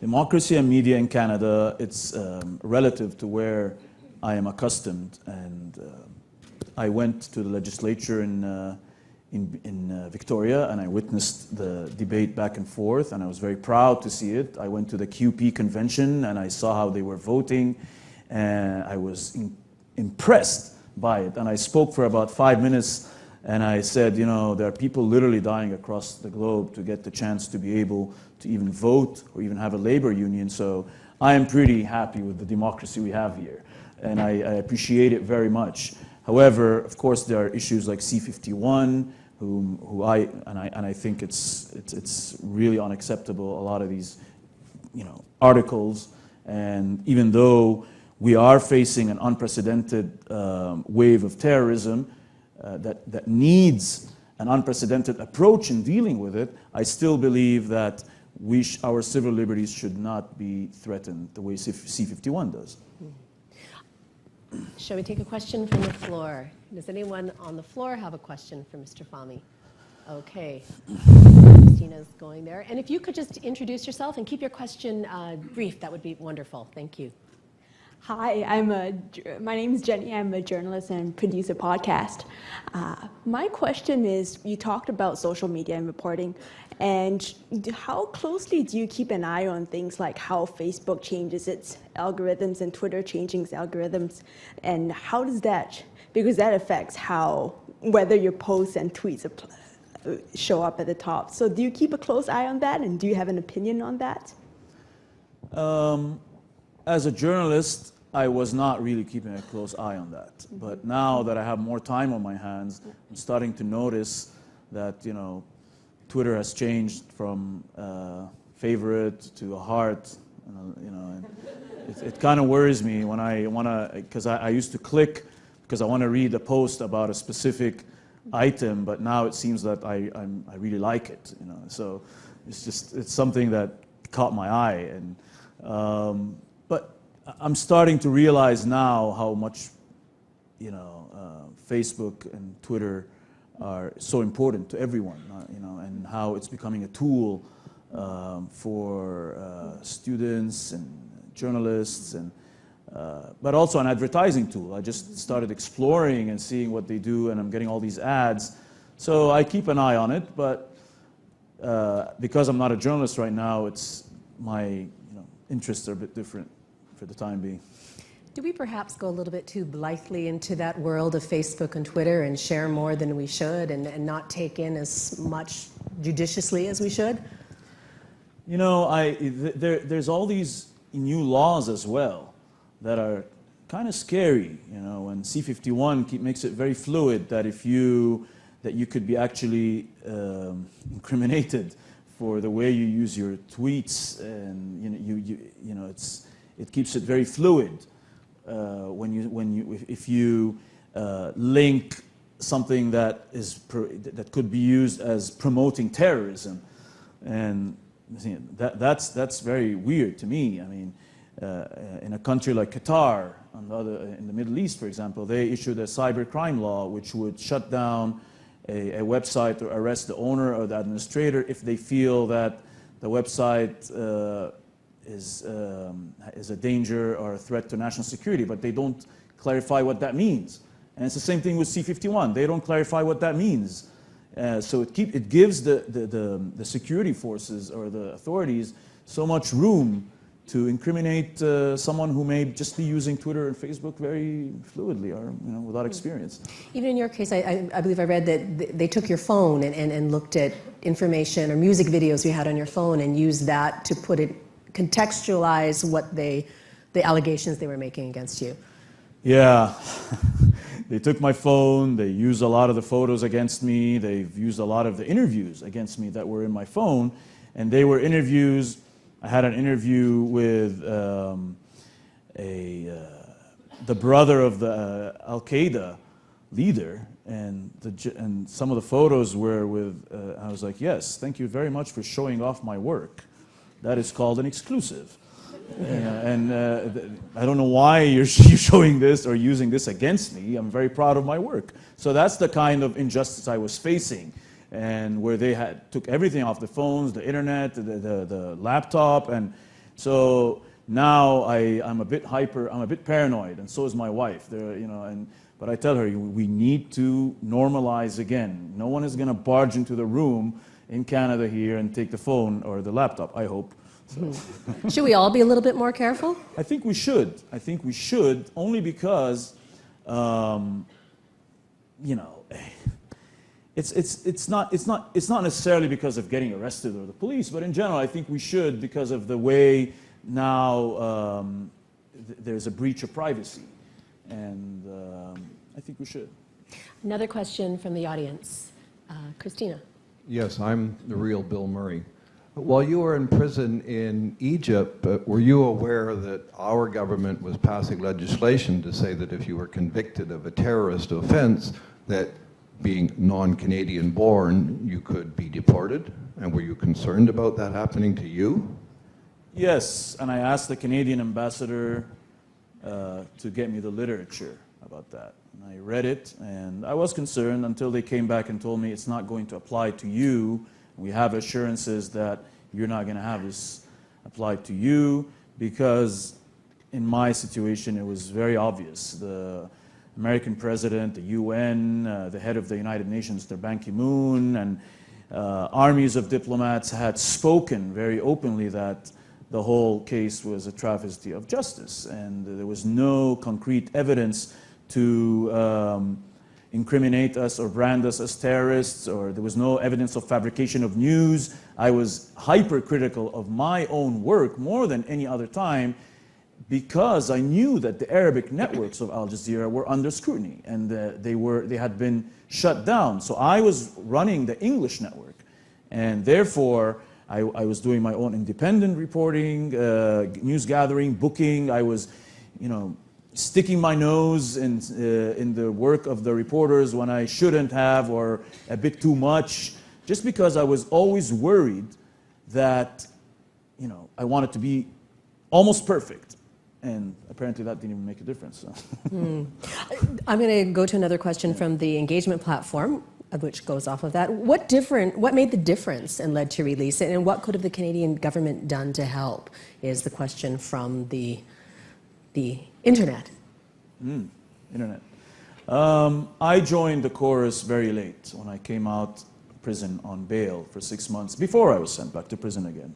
Democracy and media in Canada, it's relative to where I am accustomed, and I went to the legislature in Victoria, and I witnessed the debate back and forth, and I was very proud to see it. I went to the QP convention, and I saw how they were voting, and I was impressed by it. And I spoke for about 5 minutes, and I said, there are people literally dying across the globe to get the chance to be able to even vote or even have a labor union. So I am pretty happy with the democracy we have here, and I appreciate it very much. However, of course, there are issues like C-51, I think it's really unacceptable, a lot of these, articles. And even though we are facing an unprecedented wave of terrorism that needs an unprecedented approach in dealing with it, I still believe that our civil liberties should not be threatened the way C-51 does. Shall we take a question from the floor? Does anyone on the floor have a question for Mr. Fahmy? Okay. Christina's going there. And if you could just introduce yourself and keep your question brief, that would be wonderful. Thank you. Hi, my name is Jenny. I'm a journalist and produce a podcast. My question is, you talked about social media and reporting, and how closely do you keep an eye on things like how Facebook changes its algorithms and Twitter changing its algorithms, and how does that, because that affects whether your posts and tweets show up at the top. So do you keep a close eye on that, and do you have an opinion on that? As a journalist, I was not really keeping a close eye on that. But now that I have more time on my hands, I'm starting to notice that, Twitter has changed from favorite to a heart. And it kind of worries me when I want to, because I used to click because I want to read a post about a specific item, but now it seems that I really like it. So it's something that caught my eye. And but I'm starting to realize now how much, Facebook and Twitter are so important to everyone, and how it's becoming a tool for students and journalists, and but also an advertising tool. I just started exploring and seeing what they do, and I'm getting all these ads. So I keep an eye on it, but because I'm not a journalist right now, it's my interests are a bit different for the time being. Do we perhaps go a little bit too blithely into that world of Facebook and Twitter and share more than we should, and not take in as much judiciously as we should? There's all these new laws as well that are kind of scary. When C-51 makes it very fluid that that you could be actually incriminated for the way you use your tweets, and it keeps it very fluid. If you link something that could be used as promoting terrorism, and that's very weird to me. I mean, in a country like Qatar, in the Middle East, for example, they issued a cybercrime law which would shut down a website or arrest the owner or the administrator if they feel that the website is a danger or a threat to national security, but they don't clarify what that means. And it's the same thing with C-51. They don't clarify what that means. So it gives the security forces or the authorities so much room to incriminate someone who may just be using Twitter and Facebook very fluidly or without experience. Even in your case, I believe I read that they took your phone and looked at information or music videos you had on your phone and used that to contextualize what the allegations they were making against you. Yeah. They took my phone, they used a lot of the photos against me, they've used a lot of the interviews against me that were in my phone, and they were interviews. I had an interview with the brother of the Al-Qaeda leader, and some of the photos were with, I was like, yes, thank you very much for showing off my work. That is called an exclusive. I don't know why you're showing this or using this against me. I'm very proud of my work. So that's the kind of injustice I was facing, and where they took everything off the phones, the internet, the laptop, and so now I'm a bit paranoid, and so is my wife. But I tell her, we need to normalize again. No one is going to barge into the room in Canada here and take the phone or the laptop, I hope. So. Should we all be a little bit more careful? I think we should. Only because, it's not necessarily because of getting arrested or the police, but in general, I think we should because of the way now there's a breach of privacy, and I think we should. Another question from the audience, Christina. Yes, I'm the real Bill Murray. While you were in prison in Egypt, were you aware that our government was passing legislation to say that if you were convicted of a terrorist offense, that being non-Canadian born, you could be deported? And were you concerned about that happening to you? Yes, and I asked the Canadian ambassador to get me the literature about that. And I read it, and I was concerned until they came back and told me it's not going to apply to you. We have assurances that you're not going to have this applied to you because in my situation, it was very obvious. The American president, the UN, the head of the United Nations, Mr. Ban Ki-moon, and armies of diplomats had spoken very openly that the whole case was a travesty of justice, and there was no concrete evidence to incriminate us or brand us as terrorists, or there was no evidence of fabrication of news. I was hypercritical of my own work more than any other time, because I knew that the Arabic networks of Al Jazeera were under scrutiny, and they had been shut down. So I was running the English network, and therefore I was doing my own independent reporting, news gathering, booking. I was, sticking my nose in the work of the reporters when I shouldn't have, or a bit too much, just because I was always worried that, I wanted to be almost perfect. And apparently that didn't even make a difference. So. I'm going to go to another question from the engagement platform, which goes off of that. What made the difference and led to release it, and what could have the Canadian government done to help, is the question from the internet. Internet. I joined the chorus very late, when I came out of prison on bail for 6 months, before I was sent back to prison again.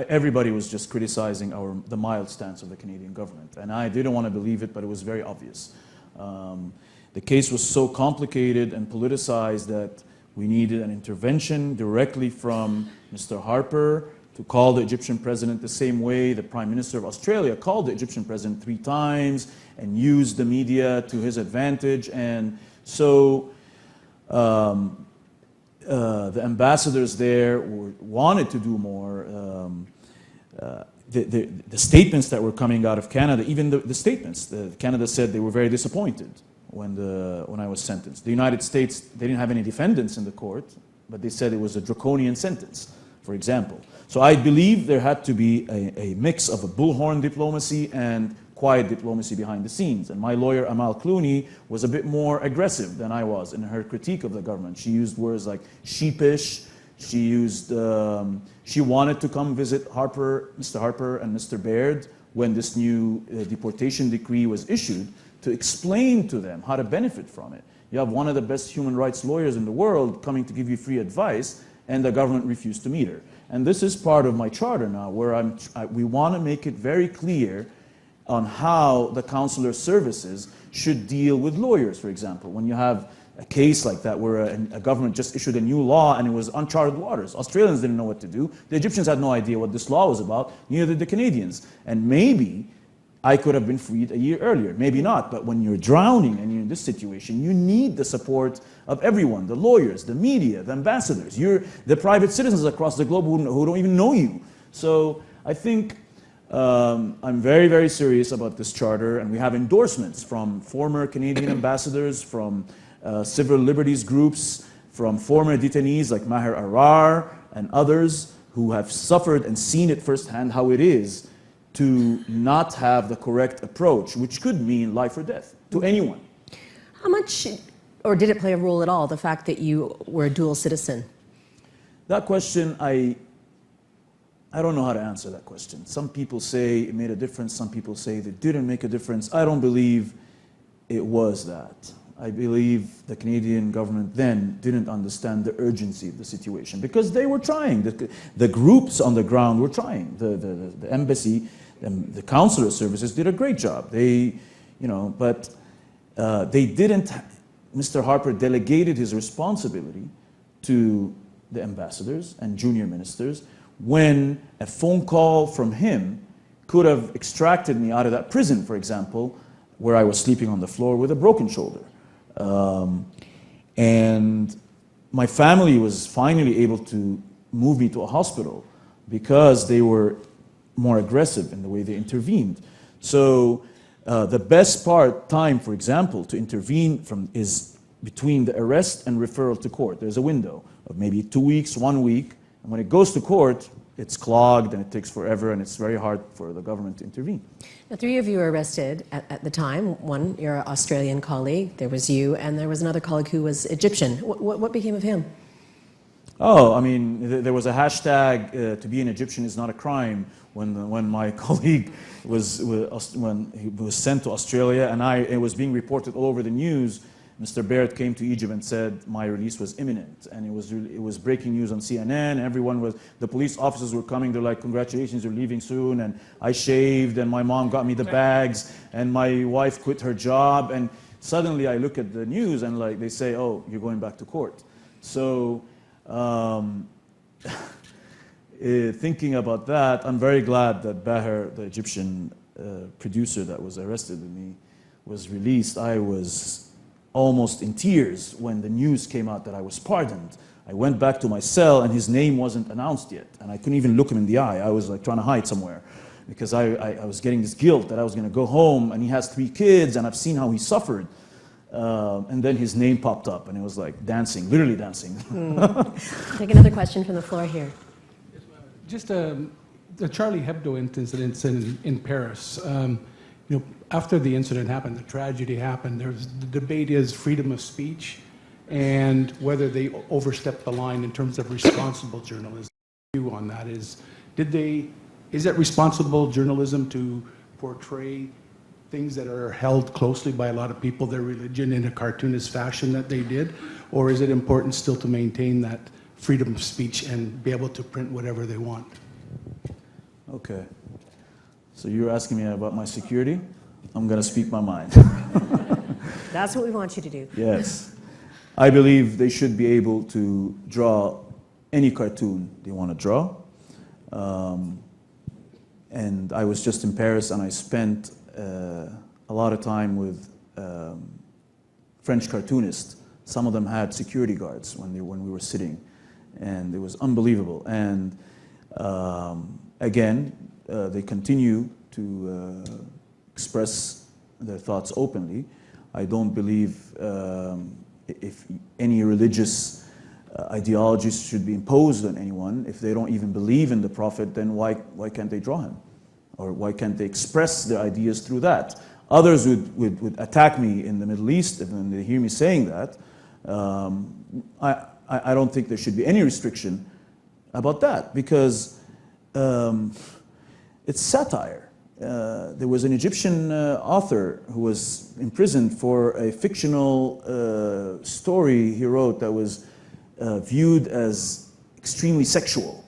Everybody was just criticizing the mild stance of the Canadian government, and I didn't want to believe it, but it was very obvious. The case was so complicated and politicized that we needed an intervention directly from Mr. Harper to call the Egyptian president the same way the Prime Minister of Australia called the Egyptian president 3 times and used the media to his advantage. And so the ambassadors there wanted to do more. The statements that were coming out of Canada, even the statements, Canada said they were very disappointed when I was sentenced. The United States, they didn't have any defendants in the court, but they said it was a draconian sentence, for example. So I believe there had to be a mix of a bullhorn diplomacy and quiet diplomacy behind the scenes. And my lawyer, Amal Clooney, was a bit more aggressive than I was in her critique of the government. She used words like sheepish. She wanted to come visit Mr. Harper and Mr. Baird when this new deportation decree was issued, to explain to them how to benefit from it. You have one of the best human rights lawyers in the world coming to give you free advice, and the government refused to meet her. And this is part of my charter now, where we want to make it very clear on how the consular services should deal with lawyers, for example. When you have a case like that where a government just issued a new law and it was uncharted waters. Australians didn't know what to do. The Egyptians had no idea what this law was about, neither did the Canadians. And maybe I could have been freed a year earlier, maybe not, but when you're drowning and you're in this situation, you need the support of everyone, the lawyers, the media, the ambassadors, the private citizens across the globe who don't even know you. So I think I'm very, very serious about this charter, and we have endorsements from former Canadian ambassadors, from civil liberties groups, from former detainees like Maher Arar and others who have suffered and seen it firsthand how it is to not have the correct approach, which could mean life or death to anyone. How much, or did it play a role at all, the fact that you were a dual citizen? That question, I don't know how to answer that question. Some people say it made a difference, some people say it didn't make a difference. I don't believe it was that. I believe the Canadian government then didn't understand the urgency of the situation, because they were trying. The groups on the ground were trying. The embassy, the consular services did a great job. They didn't. Mr. Harper delegated his responsibility to the ambassadors and junior ministers, when a phone call from him could have extracted me out of that prison, for example, where I was sleeping on the floor with a broken shoulder. And my family was finally able to move me to a hospital because they were more aggressive in the way they intervened. So the best time, for example, to intervene is between the arrest and referral to court. There's a window of maybe 2 weeks, 1 week. And when it goes to court, it's clogged and it takes forever, and it's very hard for the government to intervene. Now, 3 of you were arrested at the time. One, your Australian colleague, there was you, and there was another colleague who was Egyptian. What became of him? Oh, I mean, there was a hashtag, to be an Egyptian is not a crime, when my colleague when he was sent to Australia, and it was being reported all over the news. Mr. Barrett came to Egypt and said my release was imminent, and it was breaking news on CNN. The police officers were coming. They're like, "Congratulations, you're leaving soon." And I shaved, and my mom got me the bags, and my wife quit her job. And suddenly, I look at the news, and like they say, "Oh, you're going back to court." So, thinking about that, I'm very glad that Baher, the Egyptian producer that was arrested with me, was released. I was almost in tears when the news came out that I was pardoned. I went back to my cell, and his name wasn't announced yet, and I couldn't even look him in the eye. I was like trying to hide somewhere because I was getting this guilt that I was going to go home, and he has 3 kids, and I've seen how he suffered. And then his name popped up, and it was like dancing, literally dancing. Take another question from the floor here. Just the Charlie Hebdo incident in Paris. After the incident happened, the tragedy happened, the debate is freedom of speech and whether they overstepped the line in terms of responsible journalism. View on that is it responsible journalism to portray things that are held closely by a lot of people, their religion, in a cartoonist fashion that they did? Or is it important still to maintain that freedom of speech and be able to print whatever they want? Okay. So you're asking me about my security? I'm going to speak my mind. That's what we want you to do. Yes. I believe they should be able to draw any cartoon they want to draw. And I was just in Paris, and I spent a lot of time with French cartoonists. Some of them had security guards when we were sitting, and it was unbelievable. And again, they continue to express their thoughts openly. I don't believe if any religious ideologies should be imposed on anyone. If they don't even believe in the Prophet, then why can't they draw him? Or why can't they express their ideas through that? Others would attack me in the Middle East when they hear me saying that. I don't think there should be any restriction about that, because it's satire. There was an Egyptian author who was imprisoned for a fictional story he wrote that was viewed as extremely sexual.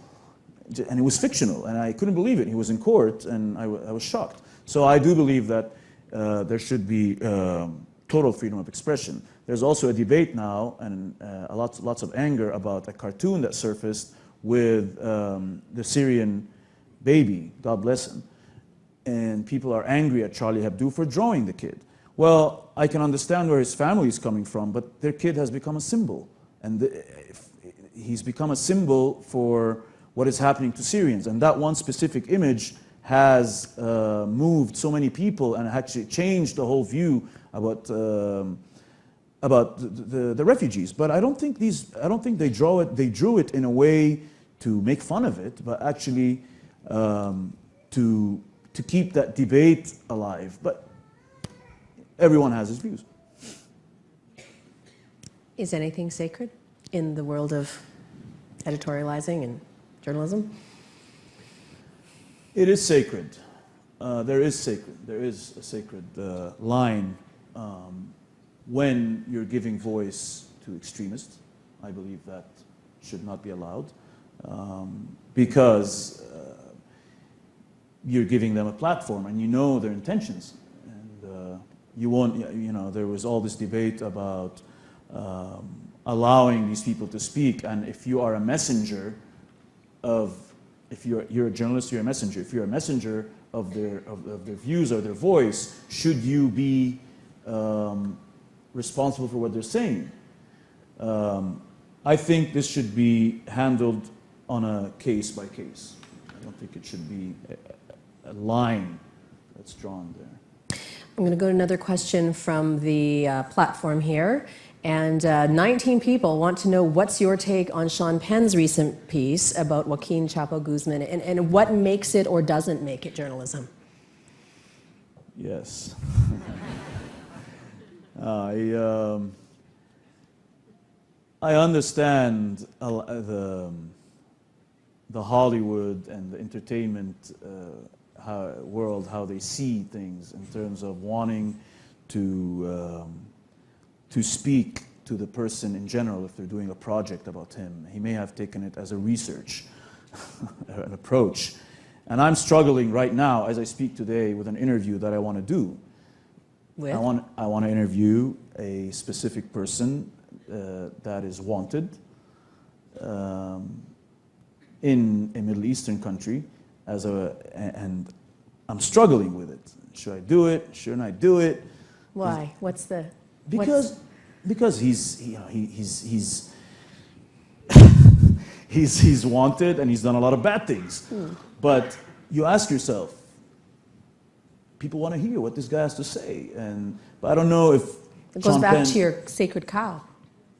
And it was fictional, and I couldn't believe it. He was in court, and I was shocked. So I do believe that there should be total freedom of expression. There's also a debate now, and lots of anger about a cartoon that surfaced with the Syrian baby, God bless him. And people are angry at Charlie Hebdo for drawing the kid. Well, I can understand where his family is coming from, but their kid has become a symbol. And he's become a symbol for what is happening to Syrians. And that one specific image has moved so many people and actually changed the whole view about the refugees. But I don't think they drew it in a way to make fun of it, but actually to keep that debate alive. But everyone has his views. Is anything sacred in the world of editorializing and journalism? It is sacred. There is a sacred line when you're giving voice to extremists. I believe that should not be allowed because you're giving them a platform, and you know their intentions, and you won't. There was all this debate about allowing these people to speak, and if you are a messenger if you're a journalist, you're a messenger. If you're a messenger of their views or their voice, should you be responsible for what they're saying? I think this should be handled on a case by case. I don't think it should be a line that's drawn there. I'm going to go to another question from the platform here. And 19 people want to know what's your take on Sean Penn's recent piece about Joaquin, Chapo, Guzman, and what makes it or doesn't make it journalism? Yes. I understand the Hollywood and the entertainment world, how they see things in terms of wanting to speak to the person in general if they're doing a project about him. He may have taken it as a research, an approach. And I'm struggling right now, as I speak today, with an interview that I want to do. With? I want to interview a specific person that is wanted in a Middle Eastern country, and I'm struggling with it. Should I do it? Shouldn't I do it? Why? What's the... Because he's he's wanted and he's done a lot of bad things. But you ask yourself, people want to hear what this guy has to say, but I don't know if it goes Sean back Penn, to your sacred cow.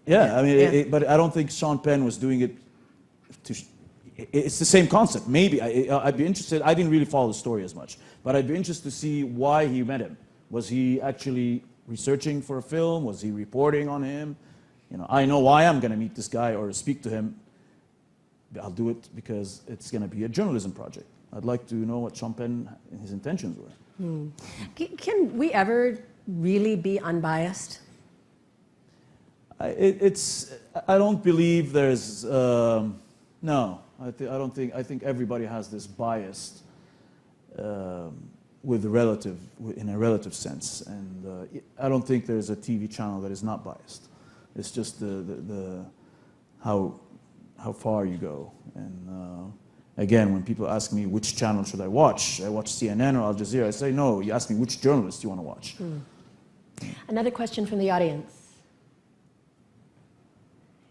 Yeah, I mean, Yeah. But I don't think Sean Penn was doing it to. It's the same concept. Maybe I'd be interested. I didn't really follow the story as much, but I'd be interested to see why he met him. Was he actually researching for a film? Was he reporting on him? You know, I know why I'm going to meet this guy or speak to him. I'll do it because it's going to be a journalism project. I'd like to know what Sean Penn and his intentions were. Can we ever really be unbiased? I don't believe there's no. I don't think. I think everybody has this bias with in a relative sense, and I don't think there's a TV channel that is not biased. It's just the how far you go. And again, when people ask me which channel should I watch CNN or Al Jazeera, I say no. You ask me which journalist you want to watch. Another question from the audience.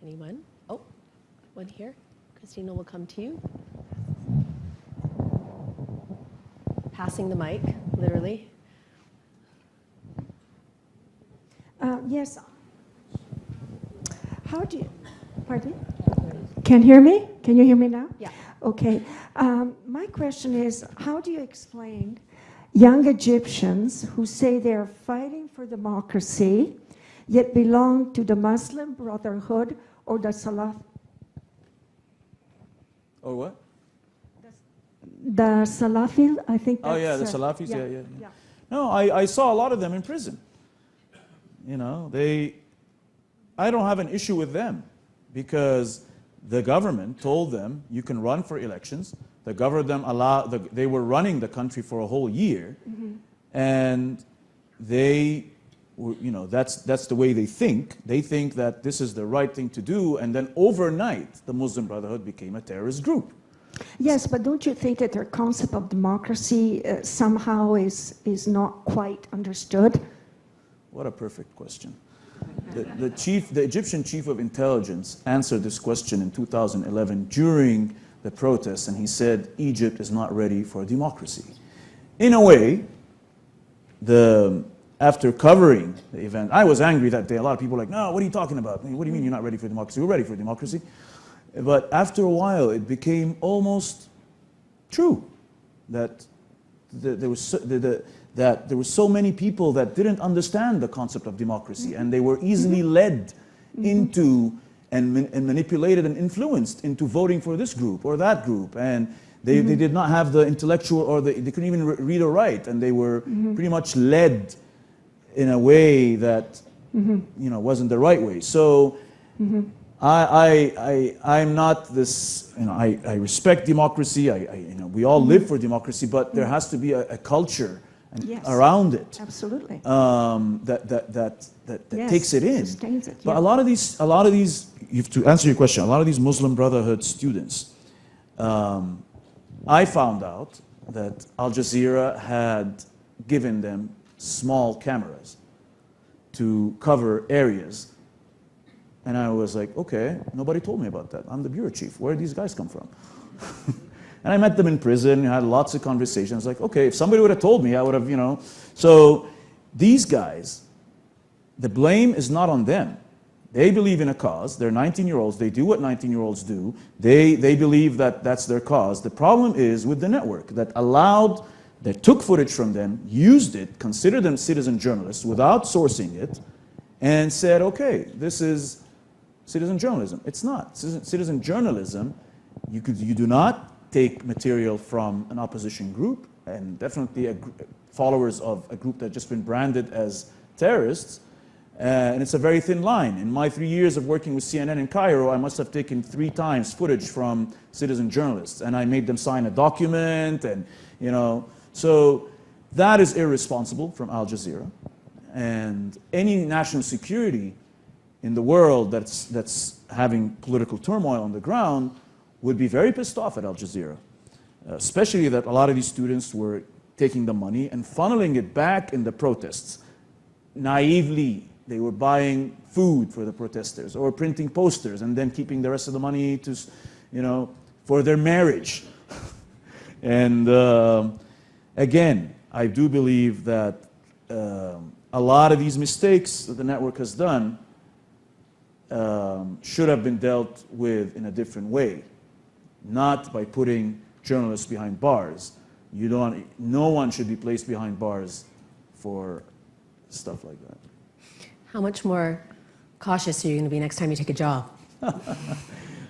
Anyone? Oh, one here. Christina will come to you. Passing the mic, literally. Yes. How do you, pardon? Can you hear me? Can you hear me now? Yeah. Okay. My question is, how do you explain young Egyptians who say they're fighting for democracy, yet belong to the Muslim Brotherhood or the Salaf? Or what? The Salafi, I think that's... Oh yeah, the Salafis, yeah. No, I saw a lot of them in prison. You know, I don't have an issue with them because the government told them you can run for elections. The government they were running the country for a whole year, and they were, you know, that's the way they think. They think that this is the right thing to do, and then overnight the Muslim Brotherhood became a terrorist group. Yes, but don't you think that their concept of democracy somehow is not quite understood? What a perfect question. The Egyptian chief of intelligence answered this question in 2011 during the protests, and he said Egypt is not ready for democracy. In a way, after covering the event, I was angry that day. A lot of people were like, no, what are you talking about? What do you mean you're not ready for democracy? We're ready for democracy. But after a while, it became almost true that there were so many people that didn't understand the concept of democracy, and they were easily led into and manipulated and influenced into voting for this group or that group, and they did not have the intellectual, or they couldn't even read or write, and they were pretty much led in a way that wasn't the right way. So I'm not this, I respect democracy. We all live for democracy, but there has to be a culture around it. Absolutely. That takes it in. Sustains it, But a lot of these, you have to answer your question. A lot of these Muslim Brotherhood students, I found out that Al Jazeera had given them small cameras to cover areas. And I was like, okay, nobody told me about that. I'm the bureau chief. Where did these guys come from? And I met them in prison, had lots of conversations. Like, okay, if somebody would have told me, I would have, So these guys, the blame is not on them. They believe in a cause. They're 19-year-olds. They do what 19-year-olds do. They believe that that's their cause. The problem is with the network that took footage from them, used it, considered them citizen journalists without sourcing it, and said, okay, this is citizen journalism. It's not. Citizen journalism, you do not take material from an opposition group, and definitely followers of a group that's just been branded as terrorists, and it's a very thin line. In my 3 years of working with CNN in Cairo, I must have taken 3 times footage from citizen journalists, and I made them sign a document, and so that is irresponsible from Al Jazeera. And any national security in the world that's having political turmoil on the ground would be very pissed off at Al Jazeera, especially that a lot of these students were taking the money and funneling it back in the protests. Naively, they were buying food for the protesters or printing posters and then keeping the rest of the money to, for their marriage. And again, I do believe that a lot of these mistakes that the network has done should have been dealt with in a different way, not by putting journalists behind bars. No one should be placed behind bars for stuff like that. How much more cautious are you going to be next time you take a job?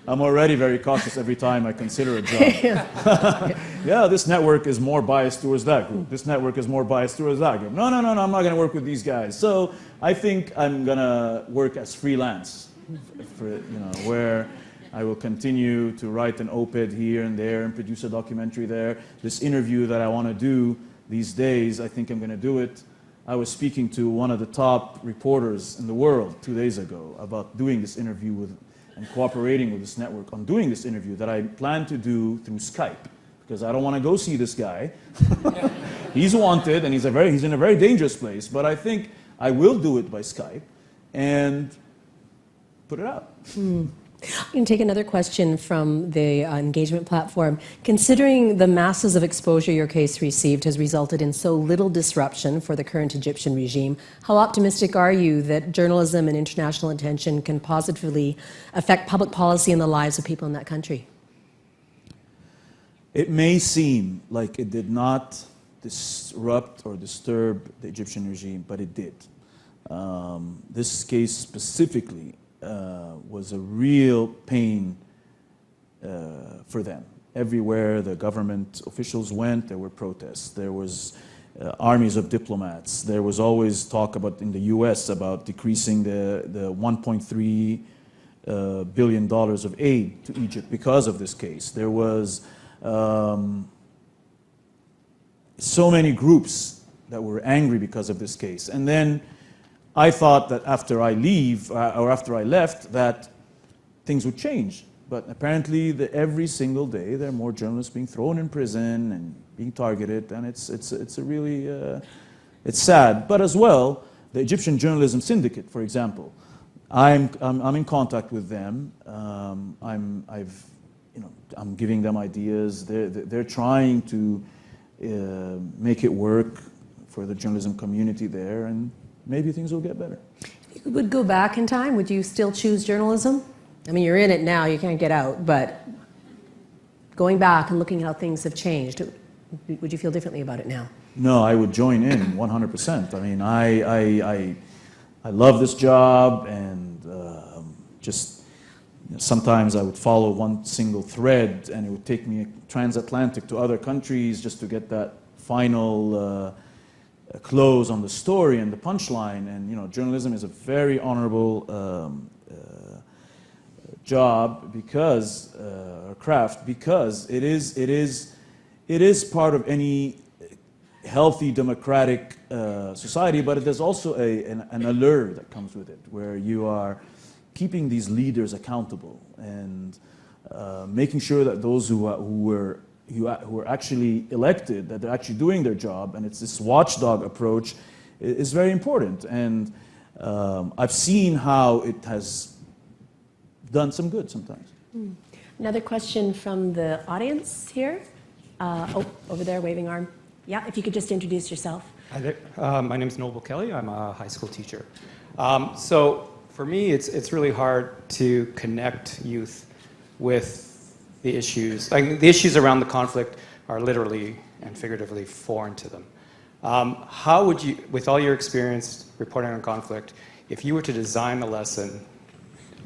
I'm already very cautious every time I consider a job. Yeah, this network is more biased towards that group. This network is more biased towards that group. No, I'm not going to work with these guys. So I think I'm going to work as freelance, where I will continue to write an op-ed here and there and produce a documentary there. This interview that I want to do these days, I think I'm going to do it. I was speaking to one of the top reporters in the world 2 days ago about doing this interview and cooperating with this network on doing this interview that I plan to do through Skype, because I don't want to go see this guy. He's wanted and he's in a very dangerous place, but I think I will do it by Skype and put it out. I can take another question from the engagement platform. Considering the masses of exposure your case received has resulted in so little disruption for the current Egyptian regime, how optimistic are you that journalism and international attention can positively affect public policy and the lives of people in that country? It may seem like it did not disrupt or disturb the Egyptian regime, but it did. This case specifically was a real pain for them. Everywhere the government officials went, there were protests. There was armies of diplomats. There was always talk about in the U.S. about decreasing the $1.3 billion of aid to Egypt because of this case. There was so many groups that were angry because of this case. And then I thought that after I left, that things would change. But apparently, every single day, there are more journalists being thrown in prison and being targeted, and it's a really it's sad. But as well, the Egyptian Journalism Syndicate, for example, I'm in contact with them. I'm giving them ideas. They're trying to make it work for the journalism community there, and maybe things will get better. If you would go back in time, would you still choose journalism? I mean, you're in it now, you can't get out, but going back and looking at how things have changed, would you feel differently about it now? No, I would join in 100%. I mean, I love this job, and sometimes I would follow one single thread, and it would take me transatlantic to other countries just to get that final close on the story and the punchline. And journalism is a very honorable job because craft, because it is part of any healthy democratic society, but there's also an allure that comes with it, where you are keeping these leaders accountable and making sure that those who were actually elected, that they're actually doing their job, and it's this watchdog approach is very important. And I've seen how it has done some good sometimes. Another question from the audience here. Over there, waving arm. Yeah, if you could just introduce yourself. Hi there. My name is Noble Kelly. I'm a high school teacher. So for me, it's really hard to connect youth with the issues. The issues around the conflict are literally and figuratively foreign to them. How would you, with all your experience reporting on conflict, if you were to design a lesson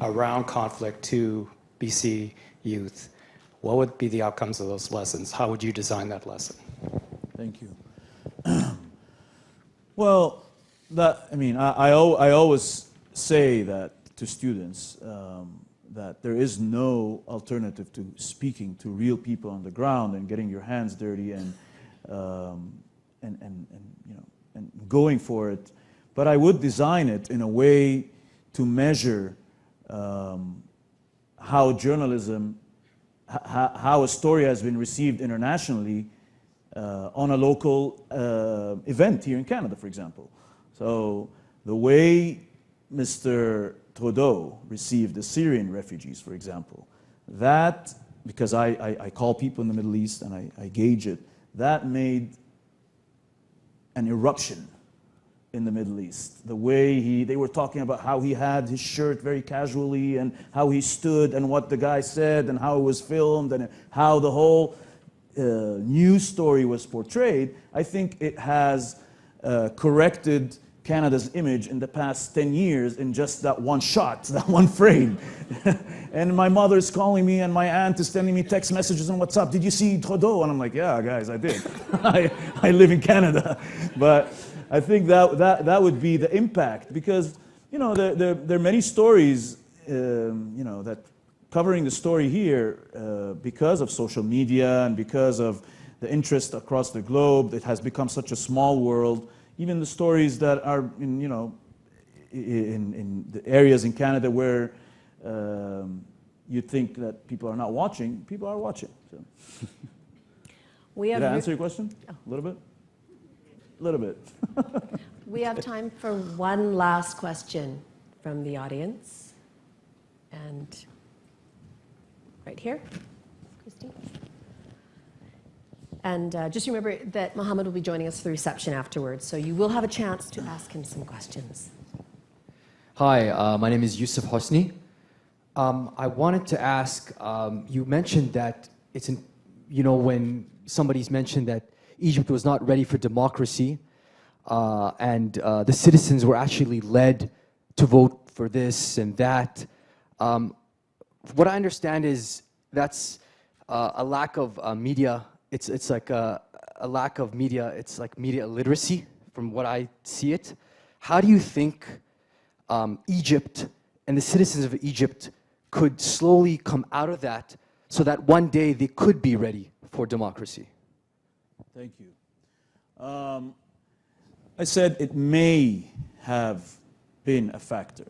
around conflict to BC youth, what would be the outcomes of those lessons? How would you design that lesson? Thank you. Well, I always say that to students that there is no alternative to speaking to real people on the ground and getting your hands dirty and going for it. But I would design it in a way to measure how journalism, how a story has been received internationally on a local event here in Canada, for example. So the way Mr. Trudeau received the Syrian refugees, for example, that, because I call people in the Middle East and I gauge it, that made an eruption in the Middle East. The way they were talking about how he had his shirt very casually and how he stood and what the guy said and how it was filmed and how the whole news story was portrayed. I think it has corrected Canada's image in the past 10 years in just that one shot, that one frame. And my mother's calling me and my aunt is sending me text messages on WhatsApp. Did you see Trudeau? And I'm like, yeah, guys, I did. I live in Canada. But I think that would be the impact because, there are many stories, that covering the story here because of social media and because of the interest across the globe. It has become such a small world. Even the stories that are in the areas in Canada where you think that people are not watching, people are watching. So. Did I answer your question? A little bit? A little bit. We have time for one last question from the audience. And right here, Christine. And just remember that Mohamed will be joining us for the reception afterwards, so you will have a chance to ask him some questions. Hi, my name is Yusuf Hosni. I wanted to ask, you mentioned that it's, when somebody's mentioned that Egypt was not ready for democracy, and the citizens were actually led to vote for this and that. What I understand is that's a lack of media. It's like a lack of media. It's like media illiteracy, from what I see it. How do you think Egypt and the citizens of Egypt could slowly come out of that so that one day they could be ready for democracy? Thank you. I said it may have been a factor.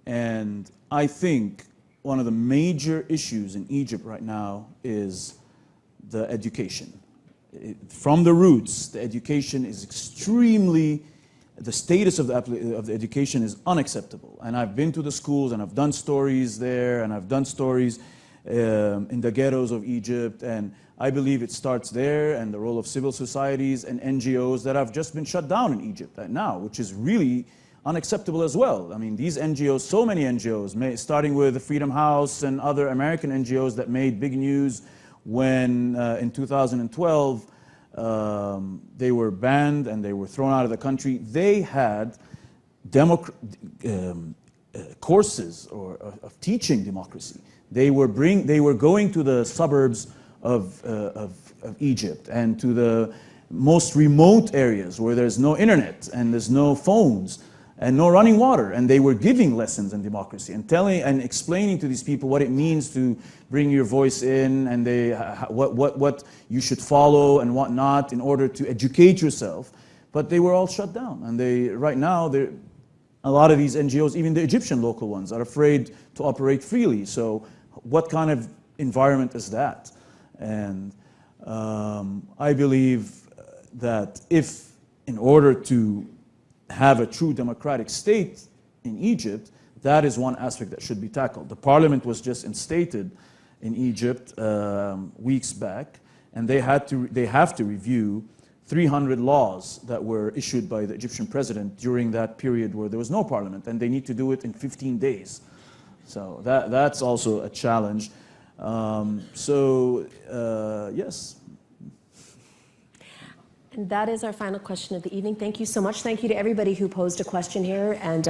And I think one of the major issues in Egypt right now is the education. From the roots, the education is extremely, the status of the education is unacceptable. And I've been to the schools and I've done stories there and I've done stories in the ghettos of Egypt, and I believe it starts there and the role of civil societies and NGOs that have just been shut down in Egypt right now, which is really unacceptable as well. I mean, these NGOs, so many NGOs, starting with the Freedom House and other American NGOs that made big news when in 2012 they were banned and they were thrown out of the country. They had courses of teaching democracy. They were going to the suburbs of Egypt and to the most remote areas where there's no internet and there's no phones and no running water, and they were giving lessons in democracy and telling and explaining to these people what it means to bring your voice in and what you should follow and what not in order to educate yourself. But they were all shut down, and right now a lot of these NGOs, even the Egyptian local ones, are afraid to operate freely. So what kind of environment is that? And I believe that if, in order to have a true democratic state in Egypt, that is one aspect that should be tackled. The parliament was just instated in Egypt weeks back, and they have to review 300 laws that were issued by the Egyptian president during that period where there was no parliament, and they need to do it in 15 days. So that's also a challenge. Yes. And that is our final question of the evening. Thank you so much. Thank you to everybody who posed a question here. And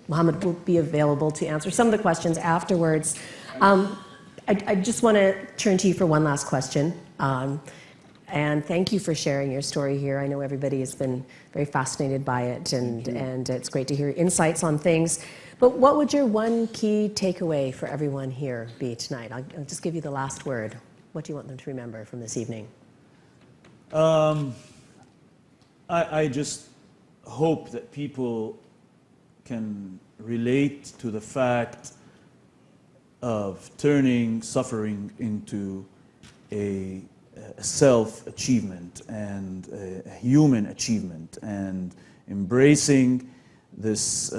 Mohamed will be available to answer some of the questions afterwards. I just want to turn to you for one last question. And thank you for sharing your story here. I know everybody has been very fascinated by it, and it's great to hear insights on things. But what would your one key takeaway for everyone here be tonight? I'll just give you the last word. What do you want them to remember from this evening? I just hope that people can relate to the fact of turning suffering into a self-achievement and a human achievement, and embracing this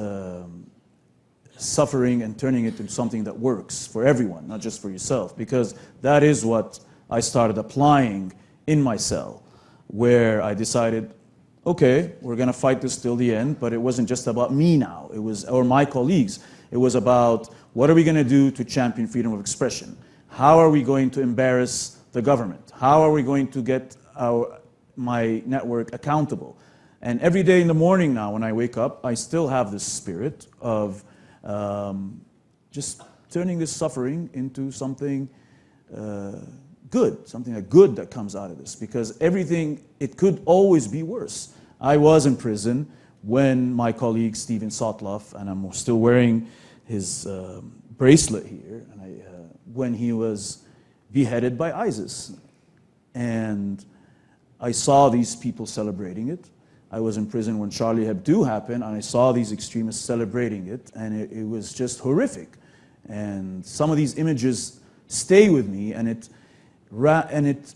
suffering and turning it into something that works for everyone, not just for yourself, because that is what I started applying in my cell, where I decided, okay, we're going to fight this till the end, but it wasn't just about me now, it was, or my colleagues. It was about, what are we going to do to champion freedom of expression? How are we going to embarrass the government? How are we going to get my network accountable? And every day in the morning now, when I wake up, I still have this spirit of just turning this suffering into something good, something good that comes out of this, because everything, it could always be worse. I was in prison when my colleague Stephen Sotloff, and I'm still wearing his bracelet here, and when he was beheaded by ISIS. And I saw these people celebrating it. I was in prison when Charlie Hebdo happened, and I saw these extremists celebrating it, and it was just horrific. And some of these images stay with me, and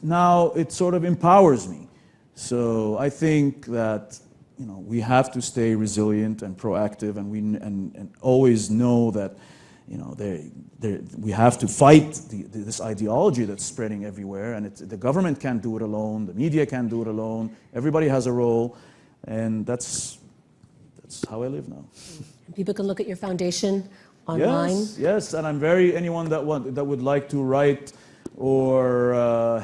now it sort of empowers me. So I think that we have to stay resilient and proactive, and always know that we have to fight this ideology that's spreading everywhere, and the government can't do it alone, the media can't do it alone, everybody has a role, and that's how I live now. People can look at your foundation online. Yes, and I'm anyone that would like to write or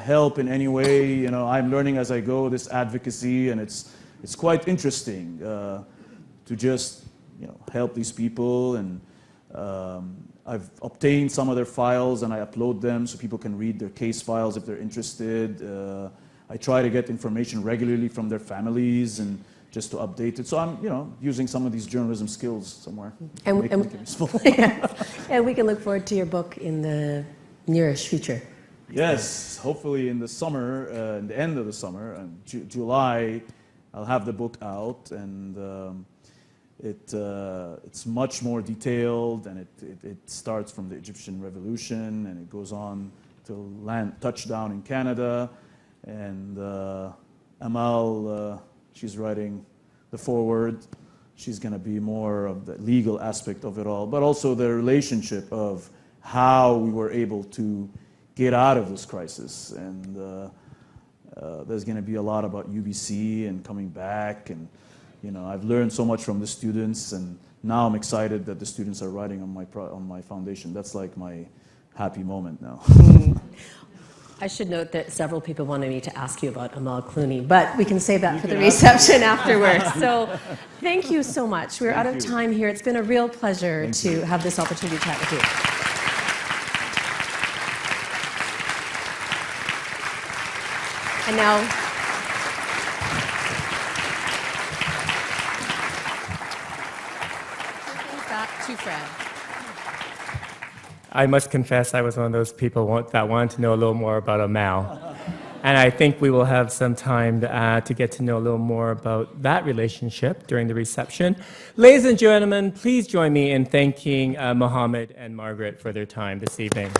help in any way. I'm learning as I go this advocacy, and it's quite interesting to just help these people. And I've obtained some of their files, and I upload them so people can read their case files if they're interested. I try to get information regularly from their families, and just to update it. So I'm, using some of these journalism skills somewhere. And we can look forward to your book in the nearest future. Yes, hopefully in the summer, in the end of the summer, July, I'll have the book out, and it's much more detailed, and it starts from the Egyptian Revolution, and it goes on to touchdown in Canada, and Amal, she's writing the foreword. She's going to be more of the legal aspect of it all, but also the relationship of how we were able to get out of this crisis. And there's going to be a lot about UBC and coming back. And I've learned so much from the students, and now I'm excited that the students are writing on my foundation. That's like my happy moment now. I should note that several people wanted me to ask you about Amal Clooney, but we can save that for the reception afterwards. So thank you so much. We're out of time here. It's been a real pleasure to have this opportunity to chat with you. And now, back to Fred. I must confess I was one of those people that wanted to know a little more about Amal. And I think we will have some time to get to know a little more about that relationship during the reception. Ladies and gentlemen, please join me in thanking Mohamed and Margaret for their time this evening.